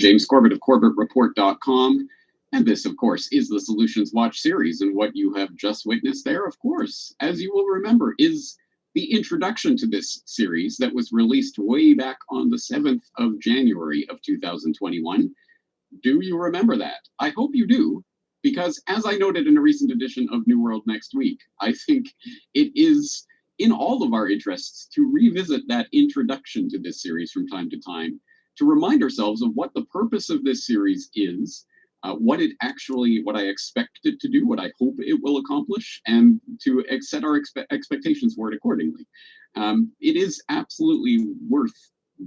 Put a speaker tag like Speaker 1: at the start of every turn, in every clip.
Speaker 1: James Corbett of CorbettReport.com, and this, of course, is the Solutions Watch series, and what you have just witnessed there, of course, as you will remember, is the introduction to this series that was released way back on the 7th of January of 2021. Do you remember that? I hope you do, because as I noted in a recent edition of New World Next Week, I think it is in all of our interests to revisit that introduction to this series from time to time, to remind ourselves of what the purpose of this series is, what I expect it to do, what I hope it will accomplish, and to set our expectations for it accordingly. It is absolutely worth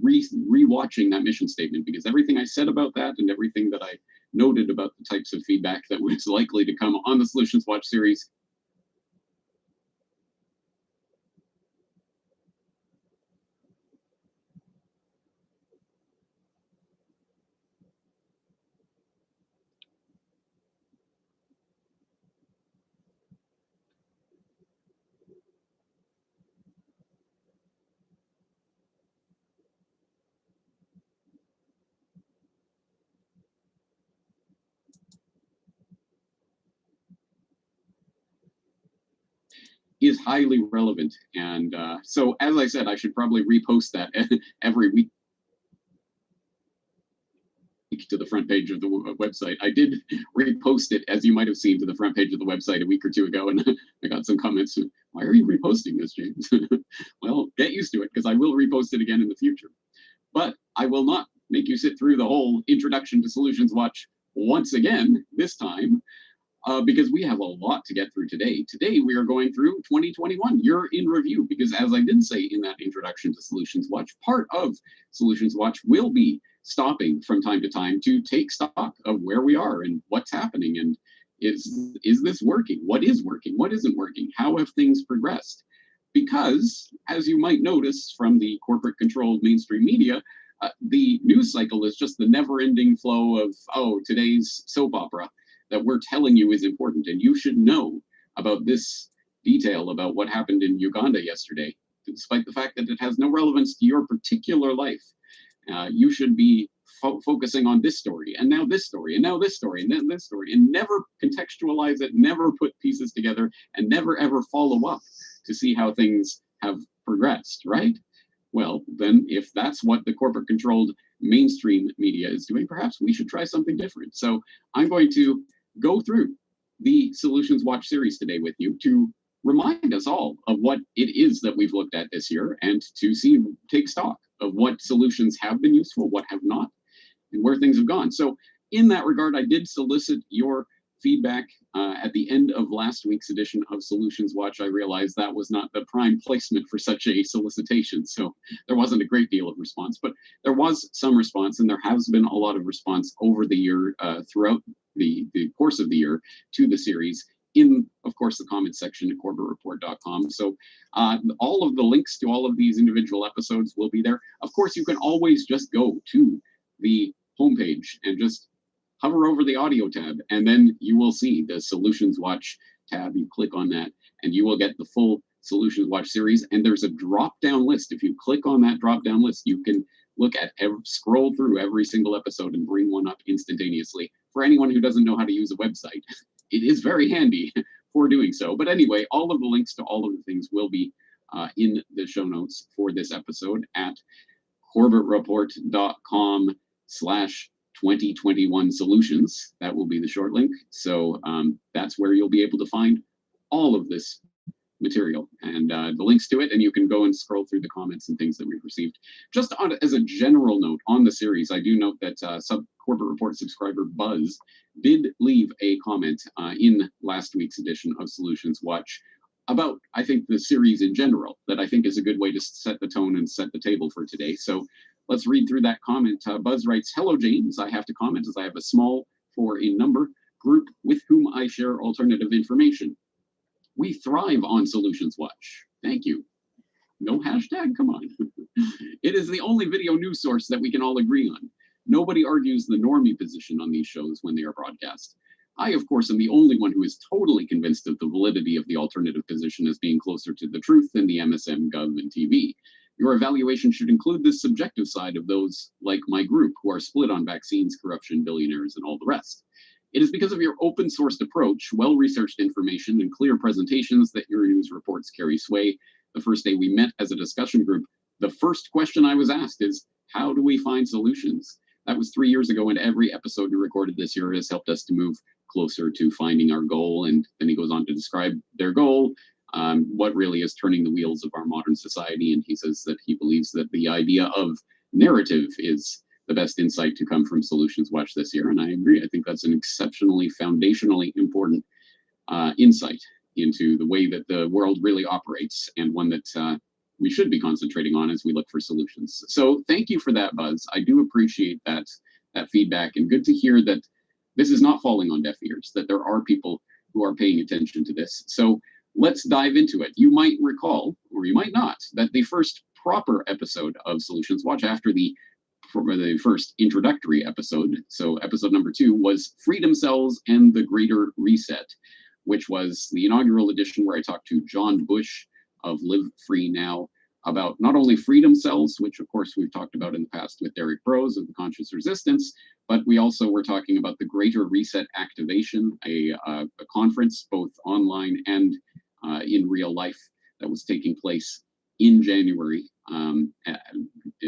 Speaker 1: rewatching that mission statement, because everything I said about that and everything that I noted about the types of feedback that was likely to come on the Solutions Watch series is highly relevant. And so, as I said, I should probably repost that every week to the front page of the website. I did repost it, as you might have seen, to the front page of the website a week or two ago, and I got some comments. Why are you reposting this, James? Well, get used to it, because I will repost it again in the future. But I will not make you sit through the whole introduction to Solutions Watch once again this time, because we have a lot to get through today. Today, we are going through 2021, year in review, because as I did say in that introduction to Solutions Watch, part of Solutions Watch will be stopping from time to time to take stock of where we are and what's happening, and is this working? What is working? What isn't working? How have things progressed? Because, as you might notice from the corporate-controlled mainstream media, the news cycle is just the never-ending flow of, today's soap opera that we're telling you is important, and you should know about this detail about what happened in Uganda yesterday, despite the fact that it has no relevance to your particular life. You should be focusing on this story, and now this story, and now this story, and then this story, and never contextualize it, never put pieces together, and never ever follow up to see how things have progressed, right? Well, then, if that's what the corporate-controlled mainstream media is doing, perhaps we should try something different. So I'm going to go through the Solutions Watch series today with you to remind us all of what it is that we've looked at this year, and to take stock of what solutions have been useful, what have not, and where things have gone. So in that regard, I did solicit your feedback at the end of last week's edition of Solutions Watch. I realized that was not the prime placement for such a solicitation, so there wasn't a great deal of response, but there was some response, and there has been a lot of response over the year, throughout the course of the year, to the series, in, of course, the comments section at CorbettReport.com. So all of the links to all of these individual episodes will be there. Of course, you can always just go to the homepage and just hover over the audio tab, and then you will see the Solutions Watch tab. You click on that, and you will get the full Solutions Watch series. And there's a drop-down list. If you click on that drop-down list, you can look at scroll through every single episode and bring one up instantaneously. For anyone who doesn't know how to use a website, it is very handy for doing so. But anyway, all of the links to all of the things will be in the show notes for this episode at CorbettReport.com/2021 solutions. That will be the short link. So that's where you'll be able to find all of this material and the links to it, and you can go and scroll through the comments and things that we've received. Just as a general note on the series, I do note that Corbett Report subscriber Buzz did leave a comment in last week's edition of Solutions Watch about, I think, the series in general, that I think is a good way to set the tone and set the table for today. So let's read through that comment. Buzz writes, "Hello, James. I have to comment as I have a small, for a number, group with whom I share alternative information. We thrive on Solutions Watch." Thank you. No hashtag? Come on. "It is the only video news source that we can all agree on. Nobody argues the normie position on these shows when they are broadcast. I, of course, am the only one who is totally convinced of the validity of the alternative position as being closer to the truth than the MSM, Gov, and TV. Your evaluation should include the subjective side of those like my group who are split on vaccines, corruption, billionaires, and all the rest. It is because of your open-sourced approach, well-researched information, and clear presentations that your news reports carry sway. The first day we met as a discussion group, the first question I was asked is, how do we find solutions? That was 3 years ago, and every episode we recorded this year has helped us to move closer to finding our goal. And then he goes on to describe their goal, what really is turning the wheels of our modern society. And he says that he believes that the idea of narrative is the best insight to come from Solutions Watch this year. And I agree. I think that's an exceptionally foundationally important insight into the way that the world really operates, and one that we should be concentrating on as we look for solutions. So thank you for that, Buzz. I do appreciate that feedback, and good to hear that this is not falling on deaf ears, that there are people who are paying attention to this. So let's dive into it. You might recall, or you might not, that the first proper episode of Solutions Watch after the first introductory episode, so episode number 2, was Freedom Cells and the Greater Reset, which was the inaugural edition where I talked to John Bush of Live Free Now about not only freedom cells, which of course we've talked about in the past with Derek Brose of the Conscious Resistance, but we also were talking about the Greater Reset Activation, a conference both online and in real life that was taking place in January,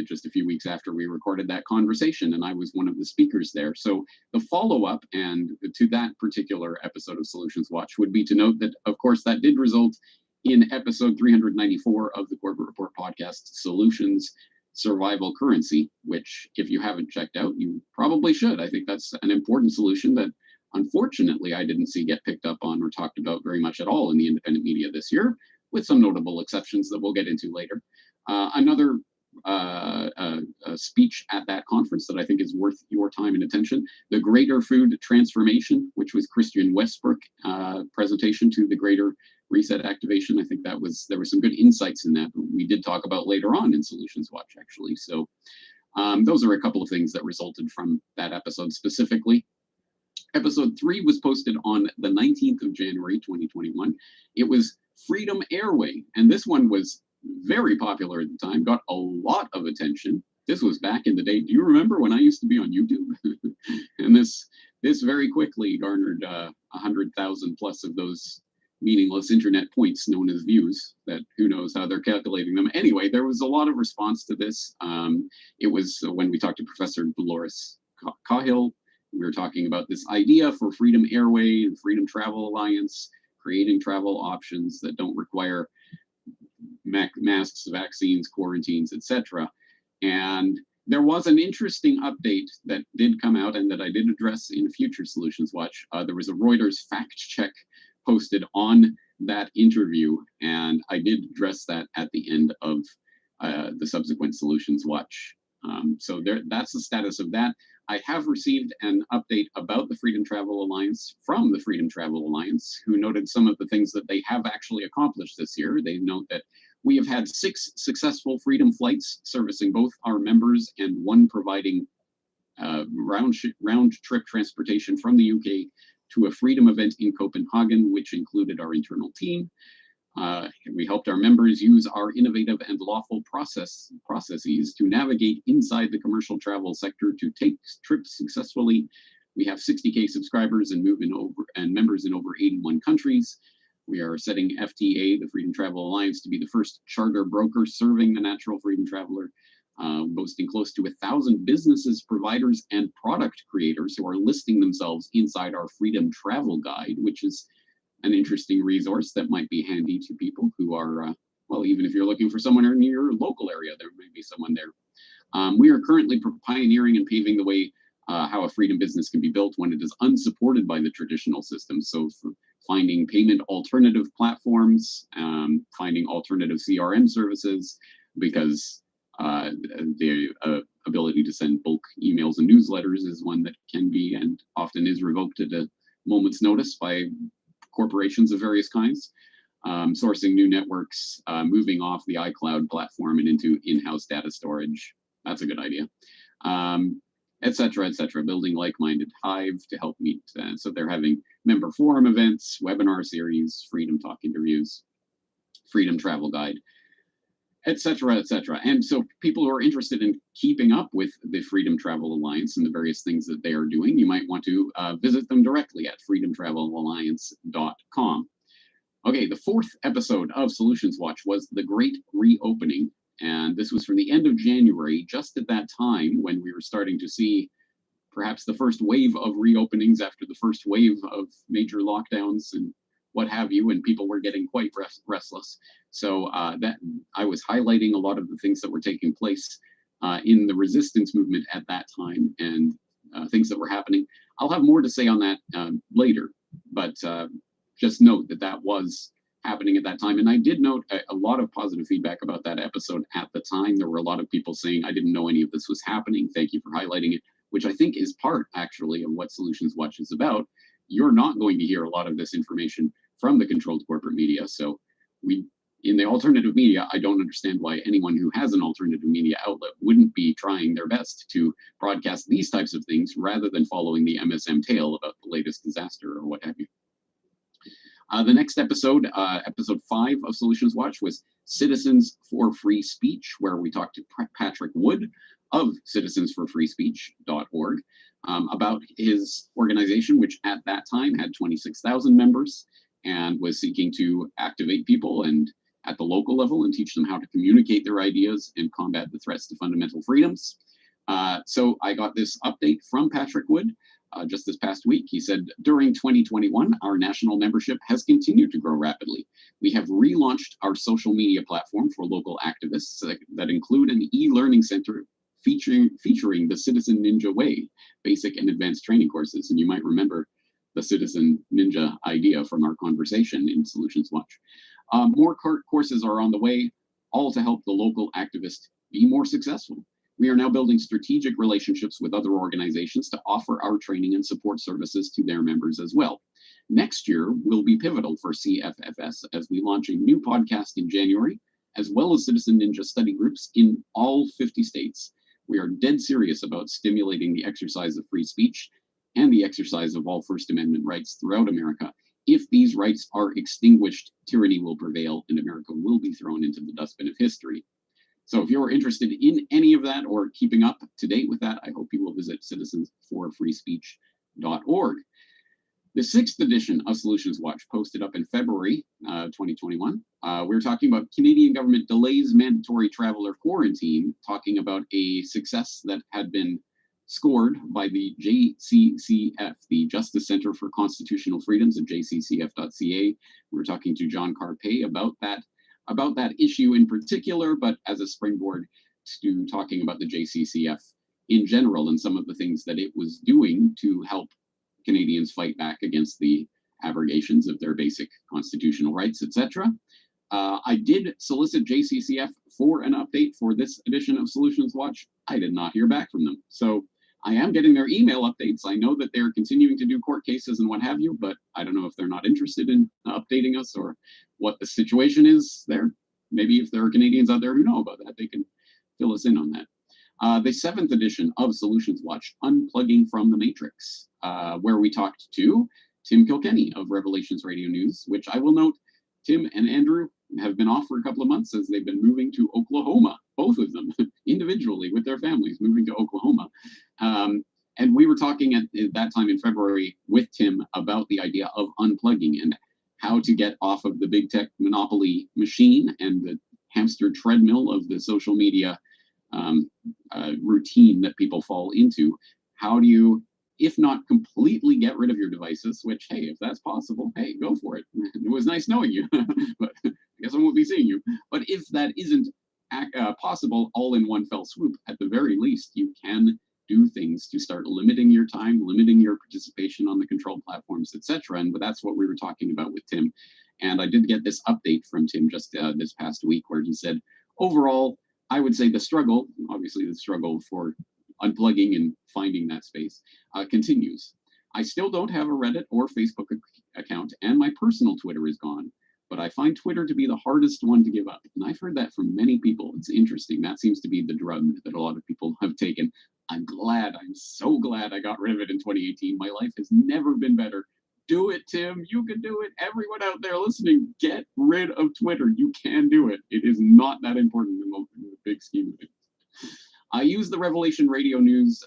Speaker 1: just a few weeks after we recorded that conversation, and I was one of the speakers there. So the follow-up and to that particular episode of Solutions Watch would be to note that, of course, that did result in episode 394 of the Corbett Report podcast, Solutions Survival Currency, which, if you haven't checked out, you probably should. I think that's an important solution that, unfortunately, I didn't see get picked up on or talked about very much at all in the independent media this year, with some notable exceptions that we'll get into later. Another speech at that conference that I think is worth your time and attention, the Greater Food Transformation, which was Christian Westbrook presentation to the Greater Reset Activation. I think there were some good insights in that we did talk about later on in Solutions Watch, actually. So those are a couple of things that resulted from that episode specifically. Episode 3 was posted on the 19th of January, 2021. It was Freedom Airway, and this one was very popular at the time, got a lot of attention. This was back in the day. Do you remember when I used to be on YouTube? And this very quickly garnered 100,000 plus of those meaningless internet points known as views, that who knows how they're calculating them. Anyway, there was a lot of response to this. It was when we talked to Professor Dolores Cahill. We were talking about this idea for Freedom Airway and Freedom Travel Alliance, creating travel options that don't require masks, vaccines, quarantines, etc. And there was an interesting update that did come out and that I did address in future Solutions Watch. There was a Reuters fact check posted on that interview, and I did address that at the end of the subsequent Solutions Watch. So that's the status of that. I have received an update about the Freedom Travel Alliance from the Freedom Travel Alliance, who noted some of the things that they have actually accomplished this year. They note that we have had 6 successful Freedom flights servicing both our members and 1 providing round trip transportation from the UK to a Freedom event in Copenhagen, which included our internal team. We helped our members use our innovative and lawful processes to navigate inside the commercial travel sector to take trips successfully. We have 60K subscribers and members in over 81 countries. We are setting FTA, the Freedom Travel Alliance, to be the first charter broker serving the natural freedom traveler, boasting close to 1,000 businesses, providers, and product creators who are listing themselves inside our Freedom Travel Guide, which is an interesting resource that might be handy to people who are, well, even if you're looking for someone in your local area, there may be someone there. We are currently pioneering and paving the way how a freedom business can be built when it is unsupported by the traditional system. So finding payment alternative platforms, finding alternative CRM services, because the ability to send bulk emails and newsletters is one that can be and often is revoked at a moment's notice by corporations of various kinds. Sourcing new networks, moving off the iCloud platform and into in-house data storage. That's a good idea. Et cetera, building like-minded Hive to help meet. So they're having member forum events, webinar series, Freedom Talk interviews, Freedom Travel Guide, et cetera, et cetera. And so people who are interested in keeping up with the Freedom Travel Alliance and the various things that they are doing, you might want to visit them directly at freedomtravelalliance.com. Okay, the fourth episode of Solutions Watch was The Great Reopening. And this was from the end of January, just at that time when we were starting to see perhaps the first wave of reopenings after the first wave of major lockdowns and what have you, and people were getting quite restless. So that I was highlighting a lot of the things that were taking place in the resistance movement at that time and things that were happening. I'll have more to say on that later, but just note that that was happening at that time. And I did note a lot of positive feedback about that episode at the time. There were a lot of people saying, I didn't know any of this was happening. Thank you for highlighting it, which I think is part actually of what Solutions Watch is about. You're not going to hear a lot of this information from the controlled corporate media. So in the alternative media, I don't understand why anyone who has an alternative media outlet wouldn't be trying their best to broadcast these types of things rather than following the MSM tale about the latest disaster or what have you. The next episode, episode 5 of Solutions Watch, was Citizens for Free Speech, where we talked to Patrick Wood of citizensforfreespeech.org about his organization, which at that time had 26,000 members and was seeking to activate people and at the local level and teach them how to communicate their ideas and combat the threats to fundamental freedoms. So I got this update from Patrick Wood just this past week. He said, during 2021, our national membership has continued to grow rapidly. We have relaunched our social media platform for local activists that include an e-learning center featuring the Citizen Ninja Way, basic and advanced training courses. And you might remember the Citizen Ninja idea from our conversation in Solutions Watch. More courses are on the way, all to help the local activist be more successful. We are now building strategic relationships with other organizations to offer our training and support services to their members as well. Next year will be pivotal for CFFS as we launch a new podcast in January, as well as Citizen Ninja study groups in all 50 states. We are dead serious about stimulating the exercise of free speech and the exercise of all First Amendment rights throughout America. If these rights are extinguished, tyranny will prevail and America will be thrown into the dustbin of history. So if you're interested in any of that or keeping up to date with that, I hope you will visit citizensforfreespeech.org. The 6th edition of Solutions Watch posted up in February 2021. We're talking about Canadian government delays mandatory traveler quarantine, talking about a success that had been scored by the JCCF, the Justice Center for Constitutional Freedoms at jccf.ca. We're talking to John Carpay about that issue in particular, but as a springboard to talking about the JCCF in general and some of the things that it was doing to help Canadians fight back against the abrogations of their basic constitutional rights, etc. I did solicit JCCF for an update for this edition of Solutions Watch. I did not hear back from them. So I am getting their email updates. I know that they're continuing to do court cases and what have you, but I don't know if they're not interested in updating us or what the situation is there. Maybe if there are Canadians out there who know about that, they can fill us in on that. The 7th edition of Solutions Watch, Unplugging from the Matrix, where we talked to Tim Kilkenny of Revelations Radio News, which I will note, Tim and Andrew have been off for a couple of months as they've been moving to Oklahoma, both of them individually with their families moving to Oklahoma. And we were talking at that time in February with Tim about the idea of unplugging and how to get off of the big tech monopoly machine and the hamster treadmill of the social media routine that people fall into. How do you, if not completely get rid of your devices, which, hey, if that's possible, hey, go for it. It was nice knowing you, but I guess I won't be seeing you. But if that isn't possible all in one fell swoop, at the very least, you can do things to start limiting your time, limiting your participation on the controlled platforms, etc. And that's what we were talking about with Tim. And I did get this update from Tim just this past week where he said, overall, I would say the struggle, obviously the struggle for unplugging and finding that space, continues. I still don't have a Reddit or Facebook account, and my personal Twitter is gone. But I find Twitter to be the hardest one to give up. And I've heard that from many people. It's interesting. That seems to be the drug that a lot of people have taken. I'm so glad I got rid of it in 2018. My life has never been better Do it, Tim. You can do it. Everyone out there listening, get rid of Twitter. You can do it. It is not that important in the big scheme of things. I use the Revelation Radio News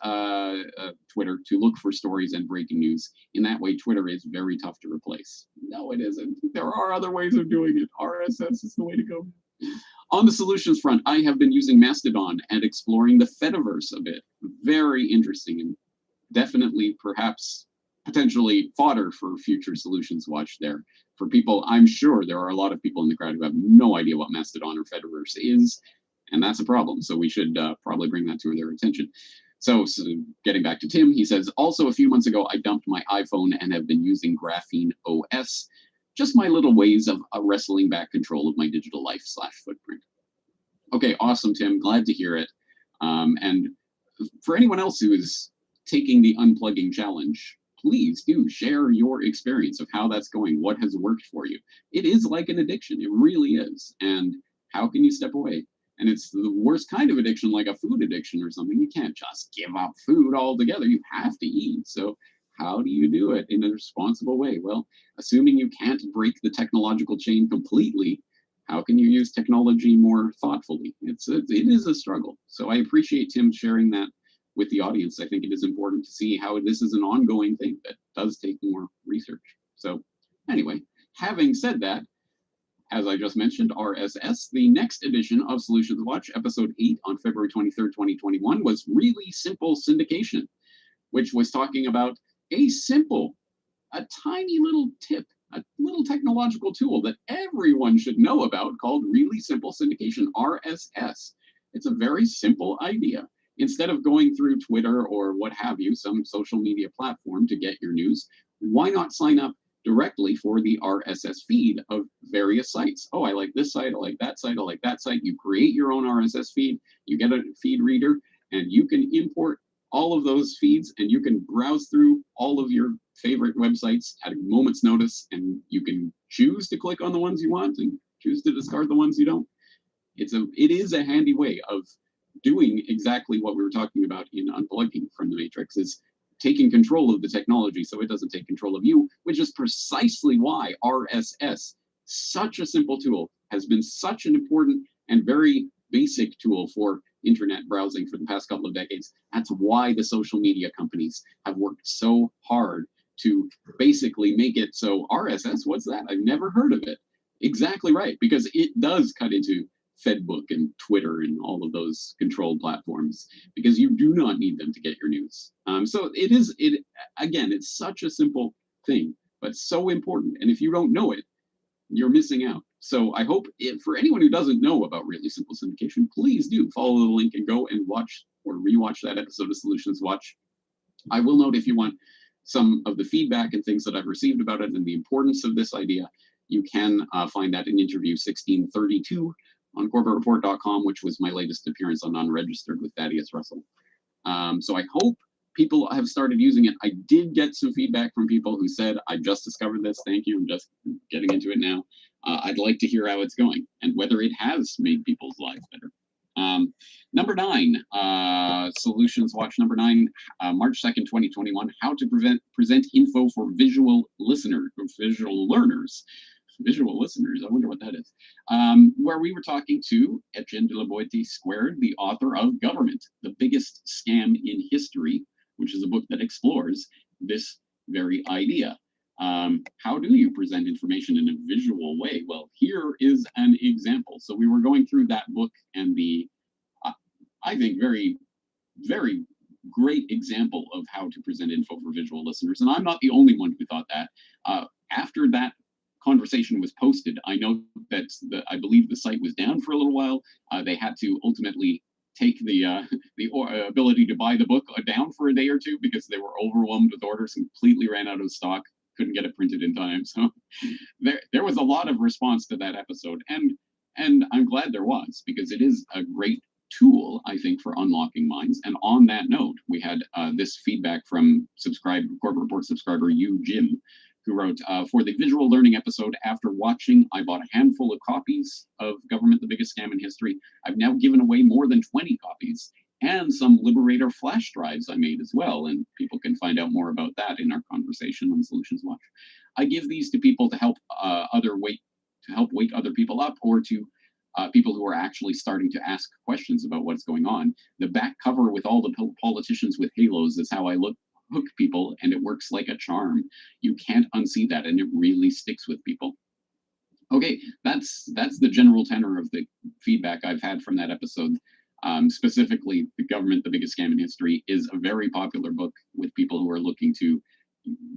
Speaker 1: Twitter to look for stories and breaking news. In that way, Twitter is very tough to replace. No, it isn't. There are other ways of doing it. RSS is the way to go. On the solutions front, I have been using Mastodon and exploring the Fediverse a bit. Very interesting and definitely perhaps potentially fodder for future Solutions Watch there. For people, I'm sure there are a lot of people in the crowd who have no idea what Mastodon or Fediverse is, and that's a problem. So we should probably bring that to their attention. So getting back to Tim, he says, also a few months ago, I dumped my iPhone and have been using Graphene OS. Just my little ways of wrestling back control of my digital life / footprint. Okay, awesome, Tim. Glad to hear it. And for anyone else who is taking the unplugging challenge, please do share your experience of how that's going, what has worked for you. It is like an addiction. It really is. And how can you step away? And it's the worst kind of addiction, like a food addiction or something. You can't just give up food altogether. You have to eat. So how do you do it in a responsible way? Well, assuming you can't break the technological chain completely, how can you use technology more thoughtfully? It is a struggle. So I appreciate Tim sharing that with the audience. I think it is important to see how this is an ongoing thing that does take more research. So anyway, having said that, as I just mentioned, RSS, the next edition of Solutions Watch, episode 8 on February 23rd, 2021, was Really Simple Syndication, which was talking about a tiny little tip, a little technological tool that everyone should know about called Really Simple Syndication, RSS. It's a very simple idea. Instead of going through Twitter or what have you, some social media platform to get your news, why not sign up directly for the RSS feed of various sites? Oh, I like this site, I like that site, I like that site. You create your own RSS feed, you get a feed reader, and you can import all of those feeds, and you can browse through all of your favorite websites at a moment's notice, and you can choose to click on the ones you want and choose to discard the ones you don't. It is a handy way of doing exactly what we were talking about in Unplugging from the Matrix, is taking control of the technology so it doesn't take control of you, which is precisely why RSS, such a simple tool, has been such an important and very basic tool for internet browsing for the past couple of decades. That's why the social media companies have worked so hard to basically make it so RSS, what's that? I've never heard of it. Exactly right, because it does cut into Fedbook and Twitter and all of those controlled platforms, because you do not need them to get your news. So it's such a simple thing, but so important. And if you don't know it, you're missing out. So I hope for anyone who doesn't know about Really Simple Syndication, please do follow the link and go and watch or rewatch that episode of Solutions Watch. I will note, if you want some of the feedback and things that I've received about it and the importance of this idea, you can find that in interview 1632 on corbettreport.com, which was my latest appearance on Unregistered with Thaddeus Russell. So I hope people have started using it. I did get some feedback from people who said, I just discovered this. Thank you. I'm just getting into it now. I'd like to hear how it's going and whether it has made people's lives better. Number 9, Solutions Watch number 9, March 2nd, 2021, how to present info for visual learners. Visual listeners, I wonder what that is. Where we were talking to Etienne de la Boétie Squared, the author of Government, the Biggest Scam in History, which is a book that explores this very idea. How do you present information in a visual way? Well, here is an example. So we were going through that book and the, I think, very, very great example of how to present info for visual listeners. And I'm not the only one who thought that. After that conversation was posted, I know that I believe the site was down for a little while. They had to ultimately take the ability to buy the book down for a day or two because they were overwhelmed with orders and completely ran out of stock, couldn't get it printed in time. So there was a lot of response to that episode, and I'm glad there was, because it is a great tool, I think, for unlocking minds. And on that note, we had this feedback from Corbett Report subscriber Jim, who wrote, for the visual learning episode, after watching, I bought a handful of copies of Government, the Biggest Scam in History. I've now given away more than 20 copies and some Liberator flash drives I made as well. And people can find out more about that in our conversation on Solutions Watch. I give these to people to help wake other people up, or to people who are actually starting to ask questions about what's going on. The back cover with all the politicians with halos is how I hook people, and it works like a charm. You can't unsee that, and it really sticks with people. Okay, that's the general tenor of the feedback I've had from that episode. Specifically, The Government, the Biggest Scam in History is a very popular book with people who are looking to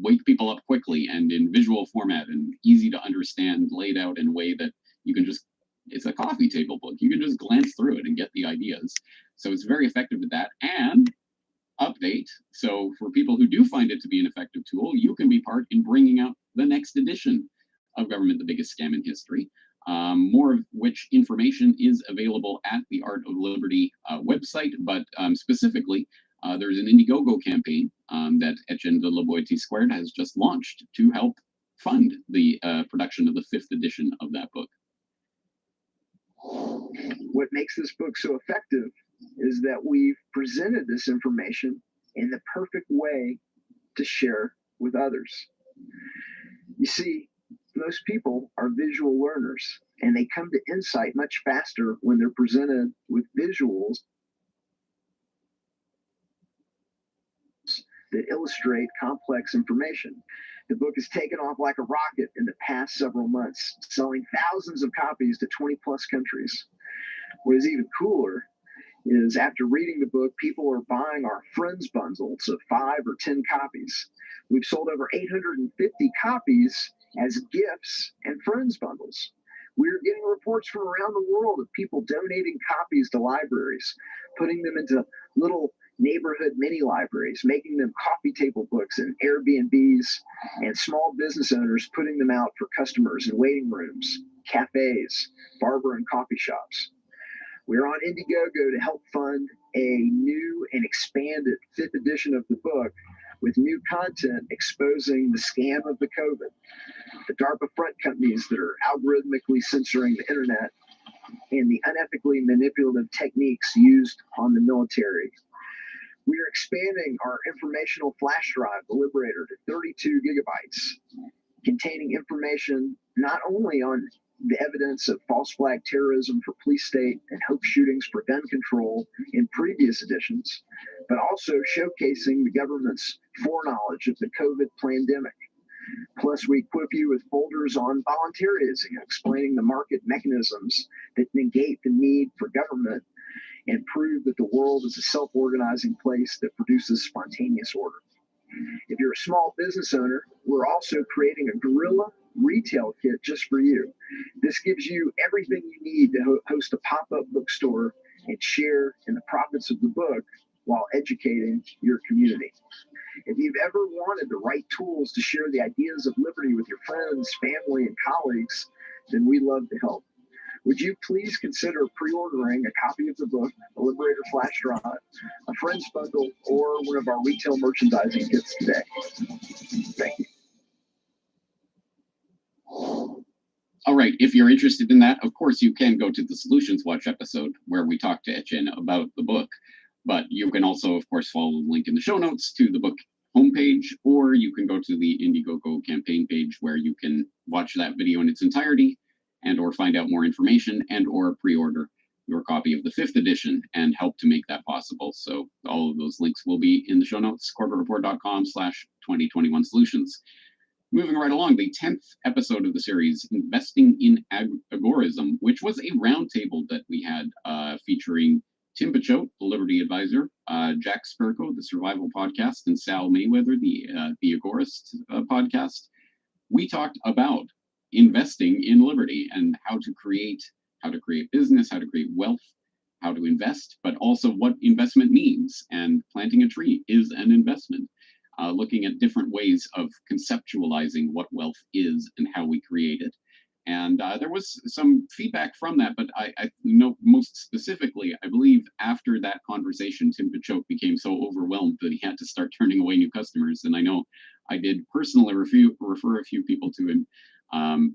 Speaker 1: wake people up quickly and in visual format and easy to understand, laid out in a way that you can just, it's a coffee table book. You can just glance through it and get the ideas. So it's very effective at that. And update, so for people who do find it to be an effective tool, you can be part in bringing out the next edition of Government, the Biggest Scam in History. More of which information is available at the Art of Liberty website, but specifically, there's an Indiegogo campaign that Etienne de la Boétie Squared has just launched to help fund the production of the 5th edition of that book.
Speaker 2: What makes this book so effective is that we've presented this information in the perfect way to share with others. You see, most people are visual learners, and they come to insight much faster when they're presented with visuals that illustrate complex information. The book has taken off like a rocket in the past several months, selling thousands of copies to 20 plus countries. What is even cooler is after reading the book, people are buying our Friends bundles of 5 or 10 copies. We've sold over 850 copies as gifts and Friends bundles. We're getting reports from around the world of people donating copies to libraries, putting them into little neighborhood mini libraries, making them coffee table books and Airbnbs, and small business owners putting them out for customers in waiting rooms, cafes, barber and coffee shops. We're on Indiegogo to help fund a new and expanded 5th edition of the book with new content exposing the scam of the COVID, the DARPA front companies that are algorithmically censoring the internet, and the unethically manipulative techniques used on the military. We are expanding our informational flash drive, the Liberator, to 32 gigabytes, containing information not only on the evidence of false flag terrorism for police state and hope shootings for gun control in previous editions, but also showcasing the government's foreknowledge of the COVID pandemic. Plus, we equip you with folders on volunteerism, explaining the market mechanisms that negate the need for government and prove that the world is a self-organizing place that produces spontaneous order. If you're a small business owner, we're also creating a guerrilla retail kit just for you. This gives you everything you need to host a pop-up bookstore and share in the profits of the book while educating your community. If you've ever wanted the right tools to share the ideas of liberty with your friends, family, and colleagues, then we'd love to help. Would you please consider pre-ordering a copy of the book, a Liberator flash drive, a Friends bundle, or one of our retail merchandising kits today? Thank you.
Speaker 1: All right, if you're interested in that, of course, you can go to the Solutions Watch episode where we talk to Etienne about the book. But you can also, of course, follow the link in the show notes to the book homepage, or you can go to the Indiegogo campaign page where you can watch that video in its entirety and or find out more information and or pre-order your copy of the 5th edition and help to make that possible. So all of those links will be in the show notes, corbettreport.com/2021 solutions. Moving right along, the 10th episode of the series, Investing in Agorism, which was a roundtable that we had featuring Tim Pachote, the Liberty Advisor, Jack Spirko, the Survival Podcast, and Sal Mayweather, the Agorist podcast. We talked about investing in liberty and how to create business, how to create wealth, how to invest, but also what investment means. And planting a tree is an investment. Looking at different ways of conceptualizing what wealth is and how we create it. And there was some feedback from that, but I know most specifically, I believe after that conversation, Tim Pachote became so overwhelmed that he had to start turning away new customers. And I know I did personally refer a few people to him,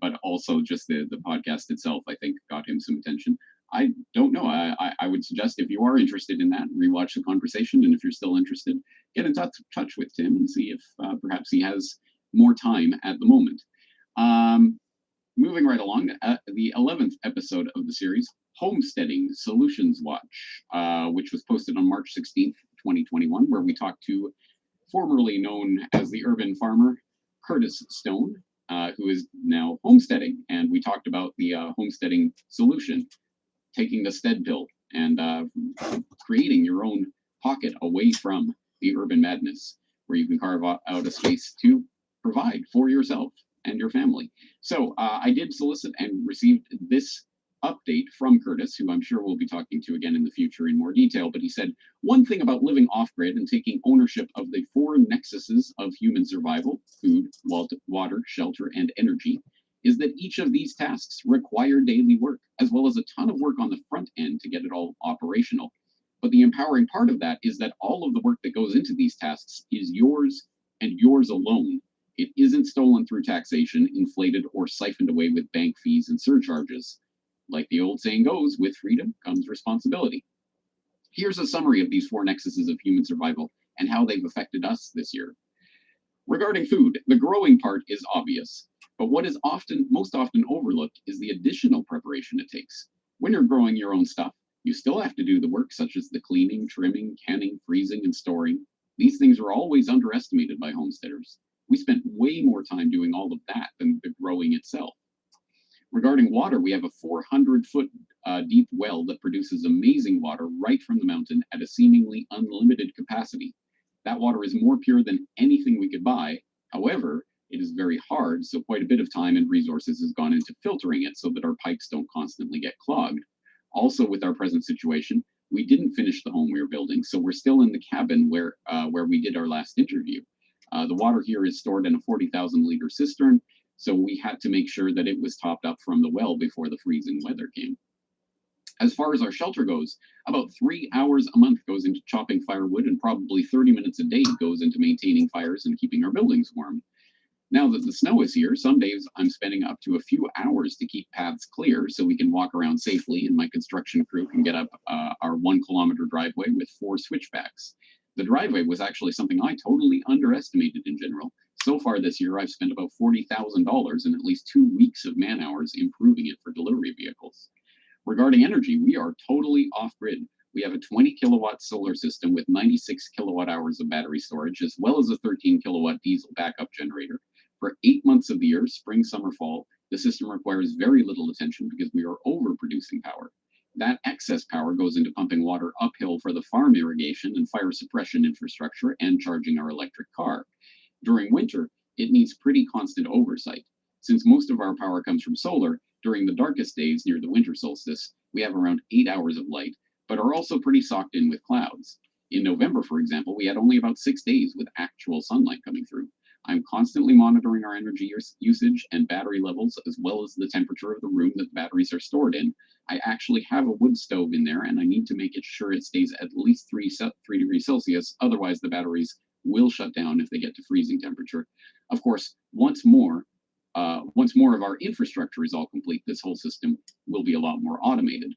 Speaker 1: but also just the podcast itself, I think, got him some attention. I don't know. I would suggest if you are interested in that, rewatch the conversation. And if you're still interested, get in touch with Tim and see if perhaps he has more time at the moment. Moving right along, the 11th episode of the series, Homesteading Solutions Watch, which was posted on March 16th, 2021, where we talked to formerly known as the urban farmer, Curtis Stone, who is now homesteading. And we talked about the homesteading solution, taking the stead pill and creating your own pocket away from the urban madness, where you can carve out a space to provide for yourself and your family. So I did solicit and received this update from Curtis, who I'm sure we'll be talking to again in the future in more detail. But he said, one thing about living off-grid and taking ownership of the four nexuses of human survival, food, water, shelter, and energy, is that each of these tasks require daily work, as well as a ton of work on the front end to get it all operational. But the empowering part of that is that all of the work that goes into these tasks is yours and yours alone. It isn't stolen through taxation, inflated, or siphoned away with bank fees and surcharges. Like the old saying goes, with freedom comes responsibility. Here's a summary of these four nexuses of human survival and how they've affected us this year. Regarding food, the growing part is obvious, but what is most often overlooked is the additional preparation it takes. When you're growing your own stuff, you still have to do the work such as the cleaning, trimming, canning, freezing, and storing. These things are always underestimated by homesteaders. We spent way more time doing all of that than the growing itself. Regarding water, we have a 400-foot deep well that produces amazing water right from the mountain at a seemingly unlimited capacity. That water is more pure than anything we could buy. However, it is very hard, so quite a bit of time and resources has gone into filtering it so that our pipes don't constantly get clogged. Also, with our present situation, we didn't finish the home we were building, so we're still in the cabin where we did our last interview. The water here is stored in a 40,000-liter cistern, so we had to make sure that it was topped up from the well before the freezing weather came. As far as our shelter goes, about 3 hours a month goes into chopping firewood, and probably 30 minutes a day goes into maintaining fires and keeping our buildings warm. Now that the snow is here, some days I'm spending up to a few hours to keep paths clear so we can walk around safely, and my construction crew can get up our 1 kilometer driveway with 4 switchbacks. The driveway was actually something I totally underestimated in general. So far this year, I've spent about $40,000 and at least 2 weeks of man hours improving it for delivery vehicles. Regarding energy, we are totally off-grid. We have a 20 kilowatt solar system with 96 kilowatt hours of battery storage, as well as a 13 kilowatt diesel backup generator. For 8 months of the year, spring, summer, fall, the system requires very little attention because we are overproducing power. That excess power goes into pumping water uphill for the farm irrigation and fire suppression infrastructure and charging our electric car. During winter, it needs pretty constant oversight. Since most of our power comes from solar, during the darkest days near the winter solstice, we have around 8 hours of light, but are also pretty socked in with clouds. In November, for example, we had only about 6 days with actual sunlight coming through. I'm constantly monitoring our energy usage and battery levels, as well as the temperature of the room that batteries are stored in. I actually have a wood stove in there, and I need to make sure it stays at least 3 degrees Celsius. Otherwise, the batteries will shut down if they get to freezing temperature. Of course, once more of our infrastructure is all complete, this whole system will be a lot more automated.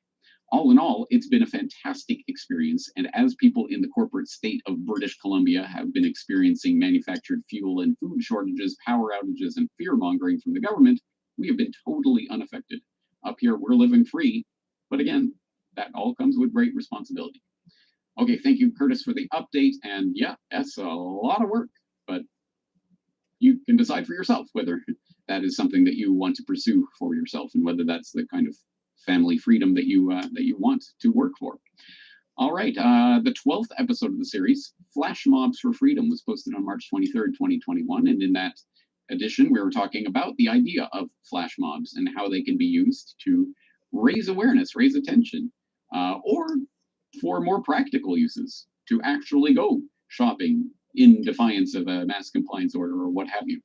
Speaker 1: All in all, it's been a fantastic experience, and as people in the corporate state of British Columbia have been experiencing manufactured fuel and food shortages, power outages, and fear-mongering from the government, we have been totally unaffected. Up here, we're living free, but again, that all comes with great responsibility. Okay, thank you, Curtis, for the update, and yeah, that's a lot of work, but you can decide for yourself whether that is something that you want to pursue for yourself and whether that's the kind of family freedom that you want to work for. All right, the 12th episode of the series, Flash Mobs for Freedom, was posted on March 23rd, 2021, and in that edition, we were talking about the idea of flash mobs and how they can be used to raise awareness, raise attention, or for more practical uses, to actually go shopping in defiance of a mass compliance order or what have you.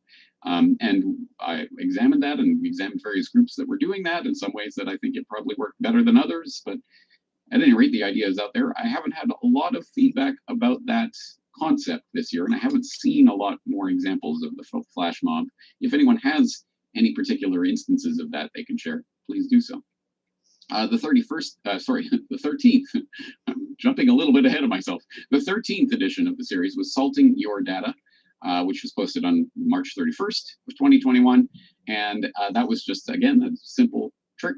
Speaker 1: And I examined that, and we examined various groups that were doing that. In some ways that I think it probably worked better than others, but at any rate, the idea is out there. I haven't had a lot of feedback about that concept this year, and I haven't seen a lot more examples of the flash mob. If anyone has any particular instances of that they can share, please do so. The 13th, I'm jumping a little bit ahead of myself. The 13th edition of the series was Salting Your Data. which was posted on March 31st of 2021. And that was just, again, a simple trick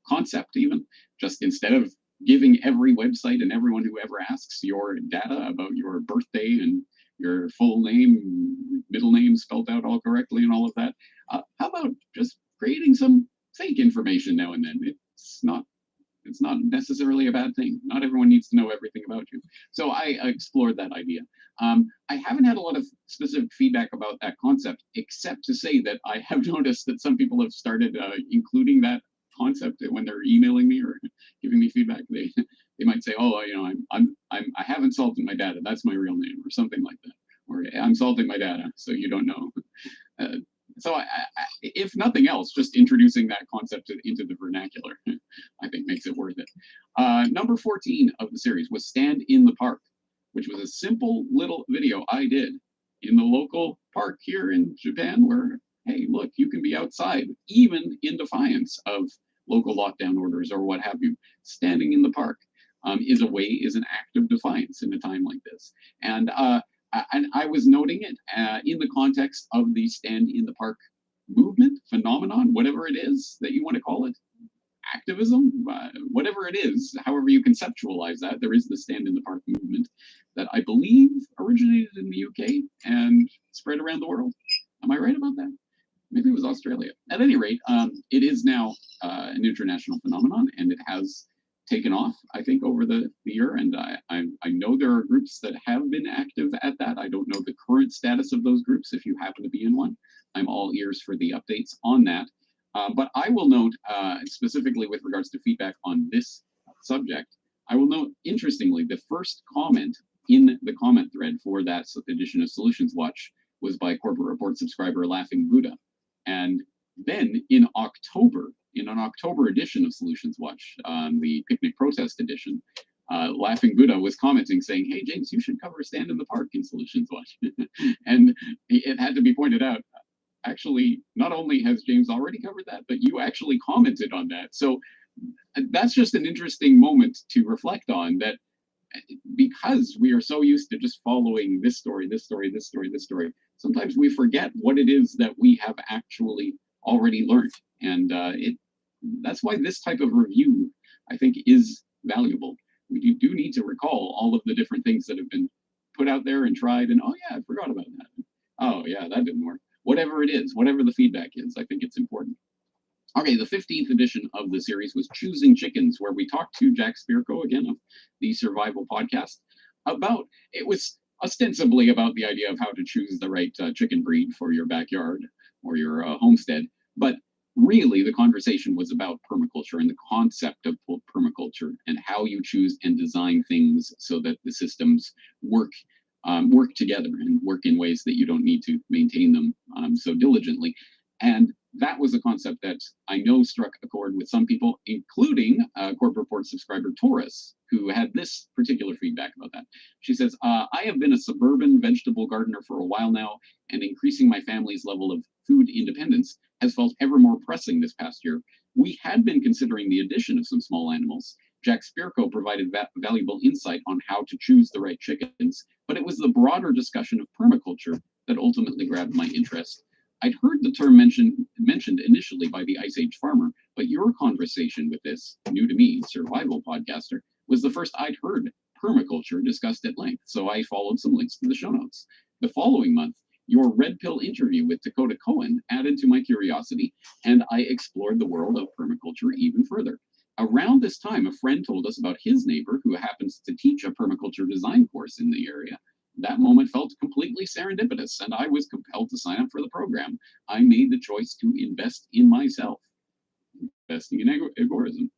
Speaker 1: concept even. Just instead of giving every website and everyone who ever asks your data about your birthday and your full name, middle name spelled out all correctly and all of that, how about just creating some fake information now and then? It's not necessarily a bad thing. Not everyone needs to know everything about you. So I explored that idea. I haven't had a lot of specific feedback about that concept, except to say that I have noticed that some people have started including that concept when they're emailing me or giving me feedback. They might say, "Oh, I have insulted my data. That's my real name," or something like that. Or "I'm salting my data, so you don't know." So if nothing else, just introducing that concept into the vernacular, I think makes it worth it. Number 14 of the series was Stand in the Park, which was a simple little video I did in the local park here in Japan where, hey, look, you can be outside, even in defiance of local lockdown orders or what have you. Standing in the park is an act of defiance in a time like this. And I was noting it in the context of the Stand in the Park movement, phenomenon, whatever it is that you want to call it, activism, whatever it is, however you conceptualize that. There is the Stand in the Park movement that I believe originated in the UK and spread around the world. Am I right about that? Maybe it was Australia. At any rate, it is now an international phenomenon, and it has taken off, I think, over the year. And I know there are groups that have been active at that. I don't know the current status of those groups. If you happen to be in one, I'm all ears for the updates on that. But I will note, specifically with regards to feedback on this subject, I will note, interestingly, the first comment in the comment thread for that edition of Solutions Watch was by corporate report subscriber Laughing Buddha. And then in an October edition of Solutions Watch, the picnic protest edition, Laughing Buddha was commenting saying, "Hey, James, you should cover Stand in the Park in Solutions Watch." And it had to be pointed out, actually, not only has James already covered that, but you actually commented on that. So that's just an interesting moment to reflect on, that because we are so used to just following this story, sometimes we forget what it is that we have actually already learned. And that's why this type of review, I think, is valuable. We do need to recall all of the different things that have been put out there and tried, and oh yeah, I forgot about that. Oh yeah, that didn't work. Whatever it is, whatever the feedback is, I think it's important. Okay, the 15th edition of the series was Choosing Chickens, where we talked to Jack Spirko, again, of the Survival Podcast, it was ostensibly about the idea of how to choose the right chicken breed for your backyard or your homestead. But really, the conversation was about permaculture and the concept of permaculture and how you choose and design things so that the systems work together and work in ways that you don't need to maintain them so diligently. And that was a concept that I know struck a chord with some people, including Corporate Report subscriber Taurus, who had this particular feedback about that. She says, I have been a suburban vegetable gardener for a while now, and increasing my family's level of food independence has felt ever more pressing this past year. We had been considering the addition of some small animals. Jack Spirko provided valuable insight on how to choose the right chickens, but it was the broader discussion of permaculture that ultimately grabbed my interest. I'd heard the term mentioned initially by the Ice Age farmer, but your conversation with this, new to me, survival podcaster, was the first I'd heard permaculture discussed at length, so I followed some links to the show notes. The following month, your Red Pill interview with Dakota Cohen added to my curiosity, and I explored the world of permaculture even further. Around this time, a friend told us about his neighbor who happens to teach a permaculture design course in the area. That moment felt completely serendipitous, and I was compelled to sign up for the program. I made the choice to invest in myself. Investing in agorism.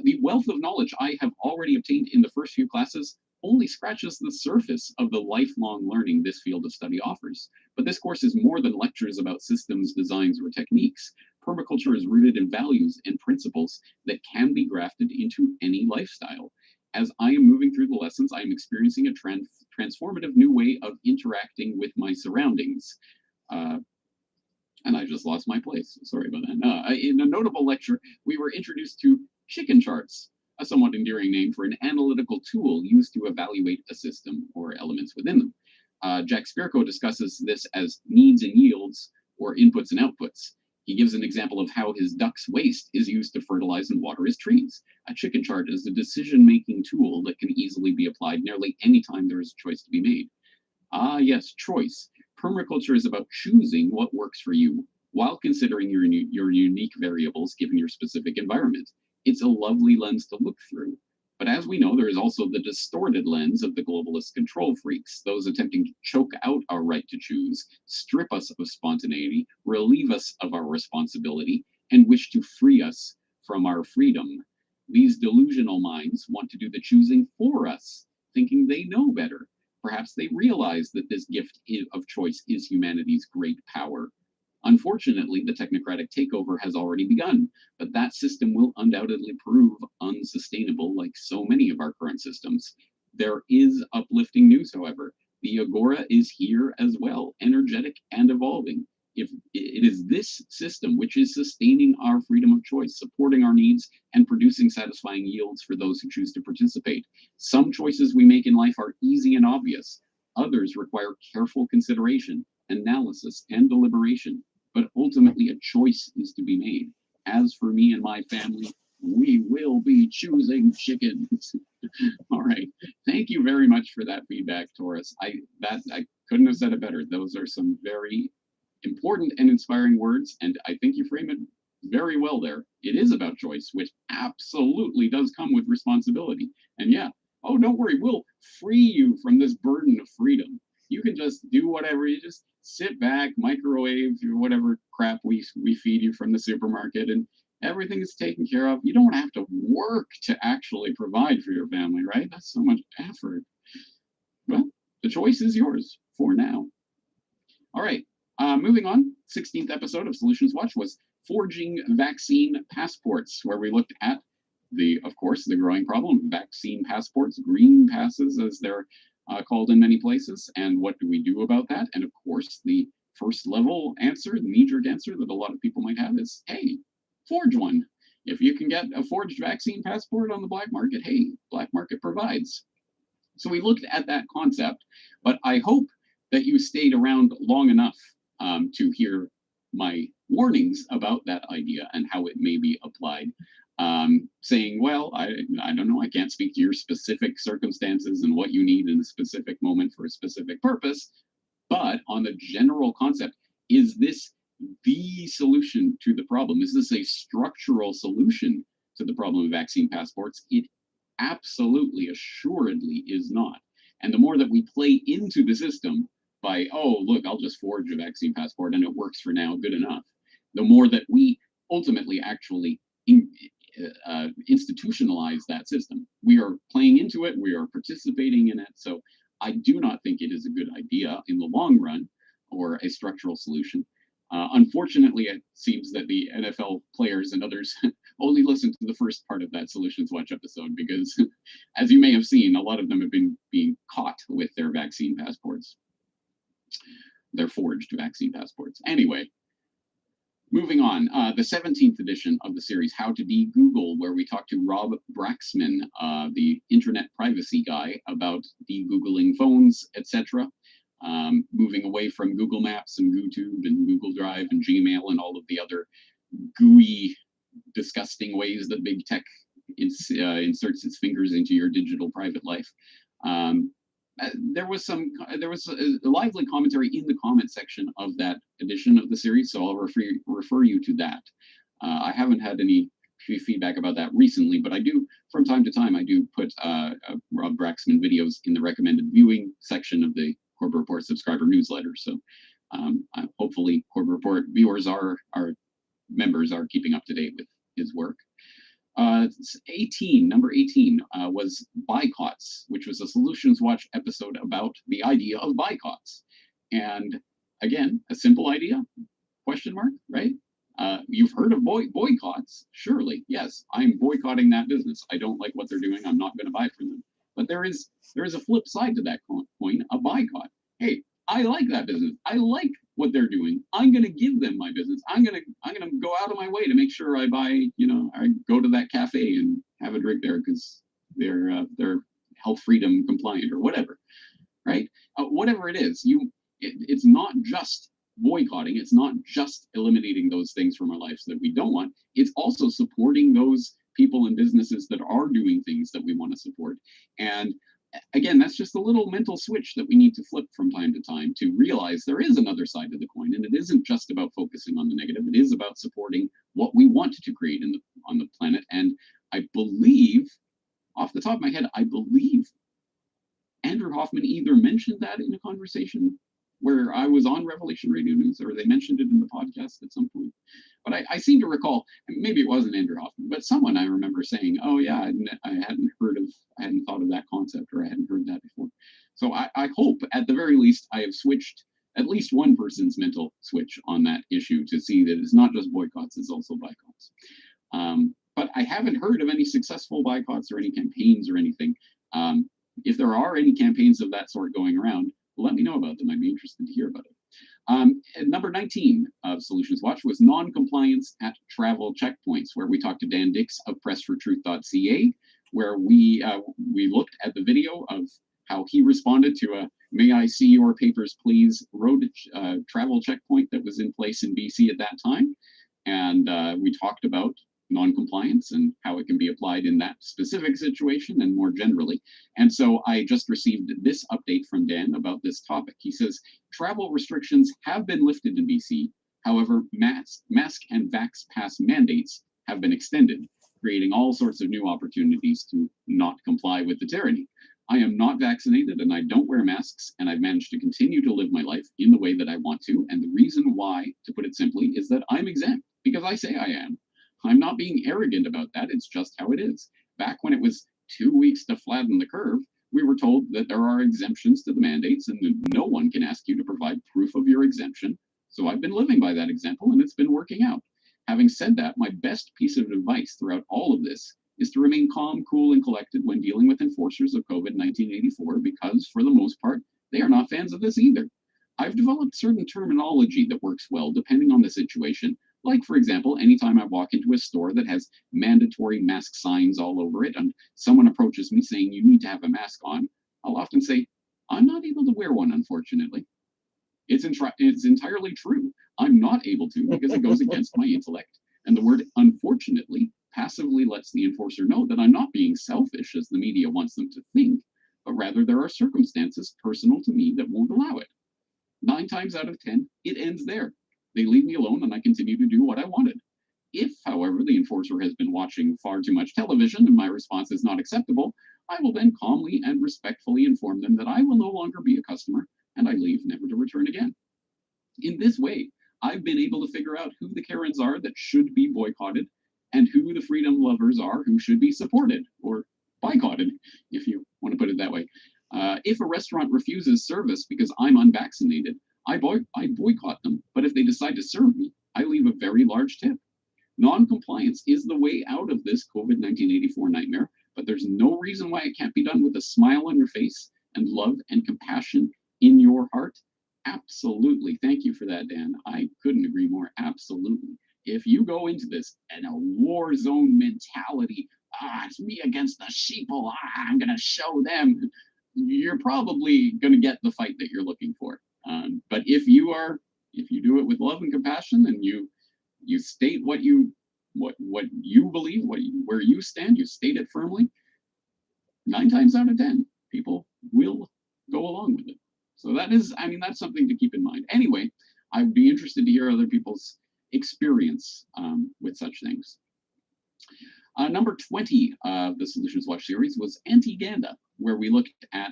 Speaker 1: The wealth of knowledge I have already obtained in the first few classes only scratches the surface of the lifelong learning this field of study offers. But this course is more than lectures about systems, designs, or techniques. Permaculture is rooted in values and principles that can be grafted into any lifestyle. As I am moving through the lessons, I am experiencing a transformative new way of interacting with my surroundings. And I just lost my place. Sorry about that. In a notable lecture, we were introduced to chicken charts, a somewhat endearing name for an analytical tool used to evaluate a system or elements within them. Jack Spirko discusses this as needs and yields, or inputs and outputs. He gives an example of how his duck's waste is used to fertilize and water his trees. A chicken chart is a decision-making tool that can easily be applied nearly any time there is a choice to be made. Ah, yes, choice. Permaculture is about choosing what works for you while considering your unique variables given your specific environment. It's a lovely lens to look through. But as we know, there is also the distorted lens of the globalist control freaks, those attempting to choke out our right to choose, strip us of spontaneity, relieve us of our responsibility, and wish to free us from our freedom. These delusional minds want to do the choosing for us, thinking they know better. Perhaps they realize that this gift of choice is humanity's great power. Unfortunately, the technocratic takeover has already begun, but that system will undoubtedly prove unsustainable like so many of our current systems. There is uplifting news, however. The Agora is here as well, energetic and evolving. If it is this system which is sustaining our freedom of choice, supporting our needs, and producing satisfying yields for those who choose to participate. Some choices we make in life are easy and obvious. Others require careful consideration, analysis, and deliberation. But ultimately, a choice is to be made. As for me and my family, we will be choosing chickens. All right. Thank you very much for that feedback, Taurus. I couldn't have said it better. Those are some very important and inspiring words, and I think you frame it very well there. It is about choice, which absolutely does come with responsibility. And yeah, oh, don't worry, we'll free you from this burden of freedom. You can just do whatever. You just sit back, microwave whatever crap we feed you from the supermarket, and everything is taken care of. You don't have to work to actually provide for your family, right? That's so much effort. Well, the choice is yours for now. All right. Moving on, 16th episode of Solutions Watch was Forging Vaccine Passports, where we looked at of course, the growing problem, vaccine passports, green passes as they're called in many places, and what do we do about that? And of course, the first level answer, the knee-jerk answer that a lot of people might have is, hey, forge one. If you can get a forged vaccine passport on the black market, hey, black market provides. So we looked at that concept, but I hope that you stayed around long enough to hear my warnings about that idea and how it may be applied. Saying, well, I don't know, I can't speak to your specific circumstances and what you need in a specific moment for a specific purpose, but on the general concept, is this the solution to the problem? Is this a structural solution to the problem of vaccine passports? It absolutely, assuredly is not. And the more that we play into the system by, oh, look, I'll just forge a vaccine passport and it works for now, good enough, the more that we ultimately actually institutionalize that system. We are playing into it, we are participating in it. So I do not think it is a good idea in the long run or a structural solution. Unfortunately, it seems that the NFL players and others only listened to the first part of that Solutions Watch episode because, as you may have seen, a lot of them have been being caught with their vaccine passports, their forged vaccine passports. Anyway, moving on, the 17th edition of the series, How to De-Google, where we talk to Rob Braxman, the internet privacy guy, about de-Googling phones, etc. Moving away from Google Maps and YouTube and Google Drive and Gmail and all of the other gooey, disgusting ways that big tech inserts its fingers into your digital private life. There was a lively commentary in the comment section of that edition of the series, so I'll refer you to that. I haven't had any feedback about that recently, but I do, from time to time, I do put Rob Braxman videos in the recommended viewing section of the Corbett Report subscriber newsletter. So hopefully Corbett Report viewers, our members, are keeping up to date with his work. Number 18 was boycotts, which was a Solutions Watch episode about the idea of boycotts. And again, a simple idea, question mark, right? You've heard of boycotts, surely. Yes, I'm boycotting that business. I don't like what they're doing. I'm not going to buy from them. But there is a flip side to that coin, a boycott. Hey, I like that business. I like what they're doing. I'm going to give them my business. I'm going to go out of my way to make sure I buy, I go to that cafe and have a drink there because they're health freedom compliant or whatever. right? Whatever it is, it's not just boycotting. It's not just eliminating those things from our lives that we don't want. It's also supporting those people and businesses that are doing things that we want to support. And again, that's just a little mental switch that we need to flip from time to time to realize there is another side of the coin, and it isn't just about focusing on the negative. It is about supporting what we want to create on the planet. And I believe, off the top of my head, I believe Andrew Hoffman either mentioned that in a conversation where I was on Revelation Radio News, or they mentioned it in the podcast at some point. But I seem to recall, maybe it wasn't Andrew Hoffman, but someone I remember saying, "Oh yeah, I hadn't thought of that concept, or I hadn't heard that before." So I hope, at the very least, I have switched at least one person's mental switch on that issue to see that it's not just boycotts; it's also boycotts. But I haven't heard of any successful boycotts or any campaigns or anything. If there are any campaigns of that sort going around, let me know about them. I'd be interested to hear about it. And number 19 of Solutions Watch was non-compliance at travel checkpoints, where we talked to Dan Dix of pressfortruth.ca, where we looked at the video of how he responded to a "May I see your papers, please" road travel checkpoint that was in place in BC at that time. And we talked about non-compliance and how it can be applied in that specific situation and more generally. And so I just received this update from Dan about this topic. He says, travel restrictions have been lifted in BC. However, mask and vax pass mandates have been extended, creating all sorts of new opportunities to not comply with the tyranny. I am not vaccinated and I don't wear masks, and I've managed to continue to live my life in the way that I want to. And the reason why, to put it simply, is that I'm exempt because I say I am. I'm not being arrogant about that. It's just how it is. Back when it was 2 weeks to flatten the curve, we were told that there are exemptions to the mandates and that no one can ask you to provide proof of your exemption. So I've been living by that example, and it's been working out. Having said that, my best piece of advice throughout all of this is to remain calm, cool, and collected when dealing with enforcers of COVID-1984, because for the most part, they are not fans of this either. I've developed certain terminology that works well depending on the situation. Like, for example, anytime I walk into a store that has mandatory mask signs all over it and someone approaches me saying you need to have a mask on, I'll often say, I'm not able to wear one, unfortunately. It's entirely true. I'm not able to because it goes against my intellect. And the word unfortunately passively lets the enforcer know that I'm not being selfish as the media wants them to think, but rather there are circumstances personal to me that won't allow it. 9 times out of 10, it ends there. They leave me alone and I continue to do what I wanted. If, however, the enforcer has been watching far too much television and my response is not acceptable, I will then calmly and respectfully inform them that I will no longer be a customer and I leave never to return again. In this way, I've been able to figure out who the Karens are that should be boycotted and who the freedom lovers are who should be supported or boycotted, if you want to put it that way. If a restaurant refuses service because I'm unvaccinated, I boycott them, but if they decide to serve me, I leave a very large tip. Non-compliance is the way out of this COVID-1984 nightmare, but there's no reason why it can't be done with a smile on your face and love and compassion in your heart. Absolutely. Thank you for that, Dan. I couldn't agree more. Absolutely. If you go into this in a war zone mentality, it's me against the sheeple, I'm going to show them, you're probably going to get the fight that you're looking for. But if you do it with love and compassion, and you state what you believe, where you stand, you state it firmly, 9 times out of 10, people will go along with it. So that's something to keep in mind. Anyway, I'd be interested to hear other people's experience with such things. Number 20 of the Solutions Watch series was anti-ganda, where we looked at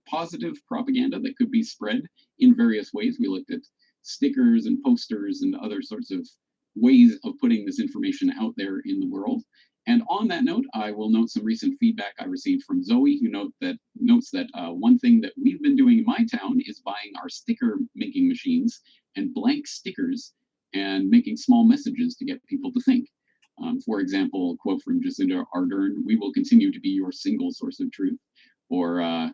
Speaker 1: positive propaganda that could be spread in various ways. We looked at stickers and posters and other sorts of ways of putting this information out there in the world. And on that note, I will note some recent feedback I received from Zoe, who notes that one thing that we've been doing in my town is buying our sticker making machines and blank stickers and making small messages to get people to think. For example, a quote from Jacinda Ardern, "We will continue to be your single source of truth." Or,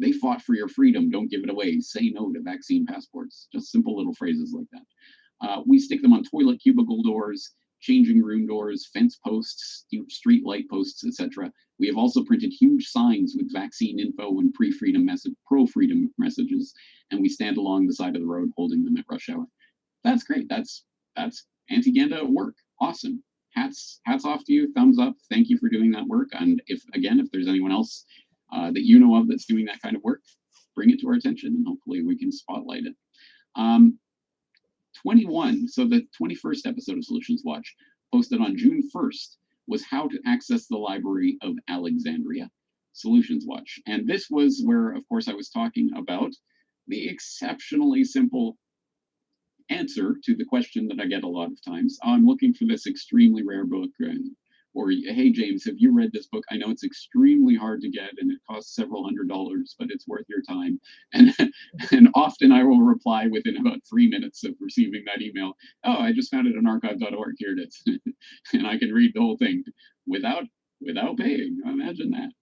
Speaker 1: "They fought for your freedom, don't give it away. Say no to vaccine passports." Just simple little phrases like that. We stick them on toilet cubicle doors, changing room doors, fence posts, street light posts, etc. We have also printed huge signs with vaccine info and pro-freedom messages, and we stand along the side of the road holding them at rush hour. That's great. That's Anti-Ganda at work. Awesome. Hats off to you. Thumbs up. Thank you for doing that work. And if there's anyone else that you know of that's doing that kind of work, bring it to our attention, and hopefully we can spotlight it. 21, so the 21st episode of Solutions Watch, posted on June 1st, was how to access the Library of Alexandria, Solutions Watch. And this was where, of course, I was talking about the exceptionally simple answer to the question that I get a lot of times. I'm looking for this extremely rare book, or hey James, have you read this book? I know it's extremely hard to get and it costs several $100s, but it's worth your time. And often I will reply within about 3 minutes of receiving that email, oh, I just found it on archive.org, here it is. And I can read the whole thing without paying. Imagine that.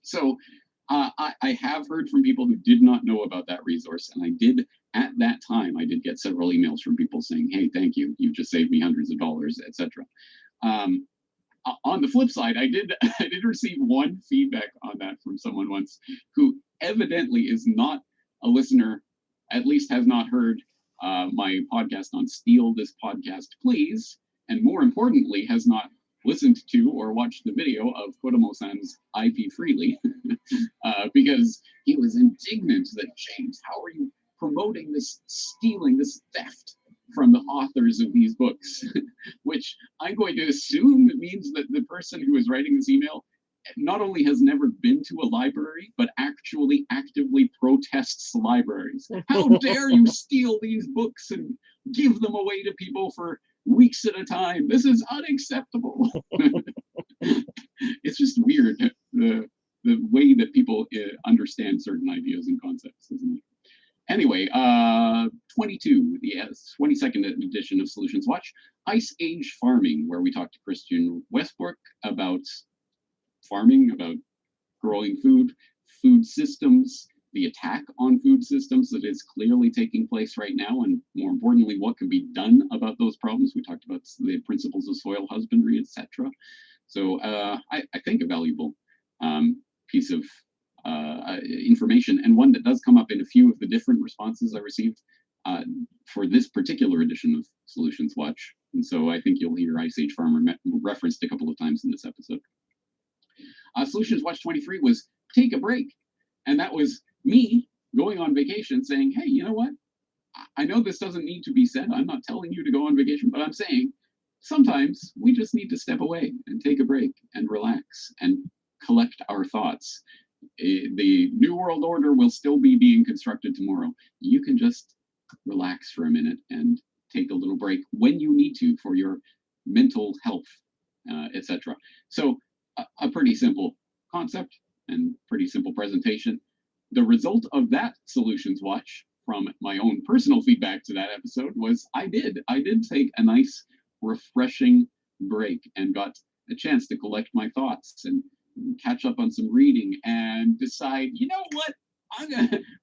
Speaker 1: So I have heard from people who did not know about that resource, and at that time I did get several emails from people saying, hey, thank you, you just saved me hundreds of dollars, etc. On the flip side, I did receive one feedback on that from someone once who evidently is not a listener, at least has not heard my podcast on Steal This Podcast Please, and more importantly, has not listened to or watched the video of Kodomo-san's IP Freely, because he was indignant that, James, how are you promoting this stealing, this theft from the authors of these books? Which I'm going to assume means that the person who is writing this email not only has never been to a library, but actually actively protests libraries. How dare you steal these books and give them away to people for weeks at a time? This is unacceptable. It's just weird, the way that people understand certain ideas and concepts, isn't it? Anyway, 22, the 22nd edition of Solutions Watch, Ice Age Farming, where we talked to Christian Westbrook about farming, about growing food systems, the attack on food systems that is clearly taking place right now, and more importantly, what can be done about those problems. We talked about the principles of soil husbandry, etc. So I think a valuable piece of information, and one that does come up in a few of the different responses I received for this particular edition of Solutions Watch. And so I think you'll hear Ice Age Farmer referenced a couple of times in this episode. Solutions Watch 23 was take a break. And that was me going on vacation saying, hey, you know what? I know this doesn't need to be said. I'm not telling you to go on vacation, but I'm saying sometimes we just need to step away and take a break and relax and collect our thoughts. The New World Order will still be being constructed tomorrow. You can just relax for a minute and take a little break when you need to for your mental health, etc. So a pretty simple concept and pretty simple presentation. The result of that Solutions Watch, from my own personal feedback to that episode, was I did take a nice, refreshing break and got a chance to collect my thoughts and catch up on some reading and decide, you know what,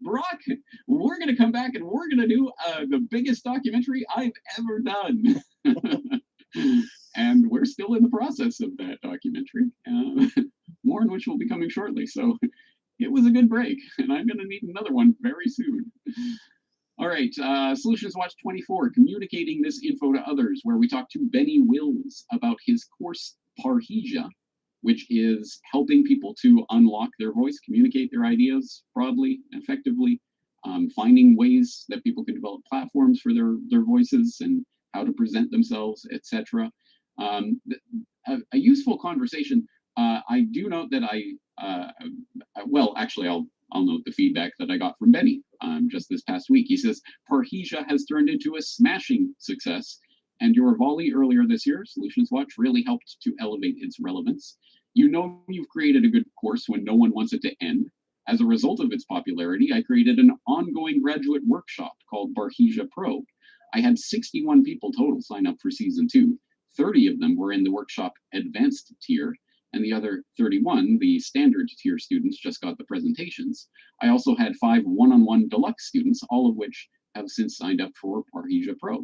Speaker 1: Brock, we're gonna come back and we're gonna do the biggest documentary I've ever done. And we're still in the process of that documentary, more in which will be coming shortly. So it was a good break, and I'm gonna need another one very soon. All right, Solutions Watch 24, communicating this info to others, where we talked to Benny Wills about his course Parrhesia, which is helping people to unlock their voice, communicate their ideas broadly, effectively, finding ways that people can develop platforms for their voices and how to present themselves, etc. A useful conversation. I do note that I'll note the feedback that I got from Benny just this past week. He says, Parrhesia has turned into a smashing success, and your volley earlier this year, Solutions Watch, really helped to elevate its relevance. You know you've created a good course when no one wants it to end. As a result of its popularity, I created an ongoing graduate workshop called Parrhesia Pro. I had 61 people total sign up for season 2. 30 of them were in the workshop advanced tier, and the other 31, the standard tier students, just got the presentations. I also had 5 one-on-one deluxe students, all of which have since signed up for Parrhesia Pro.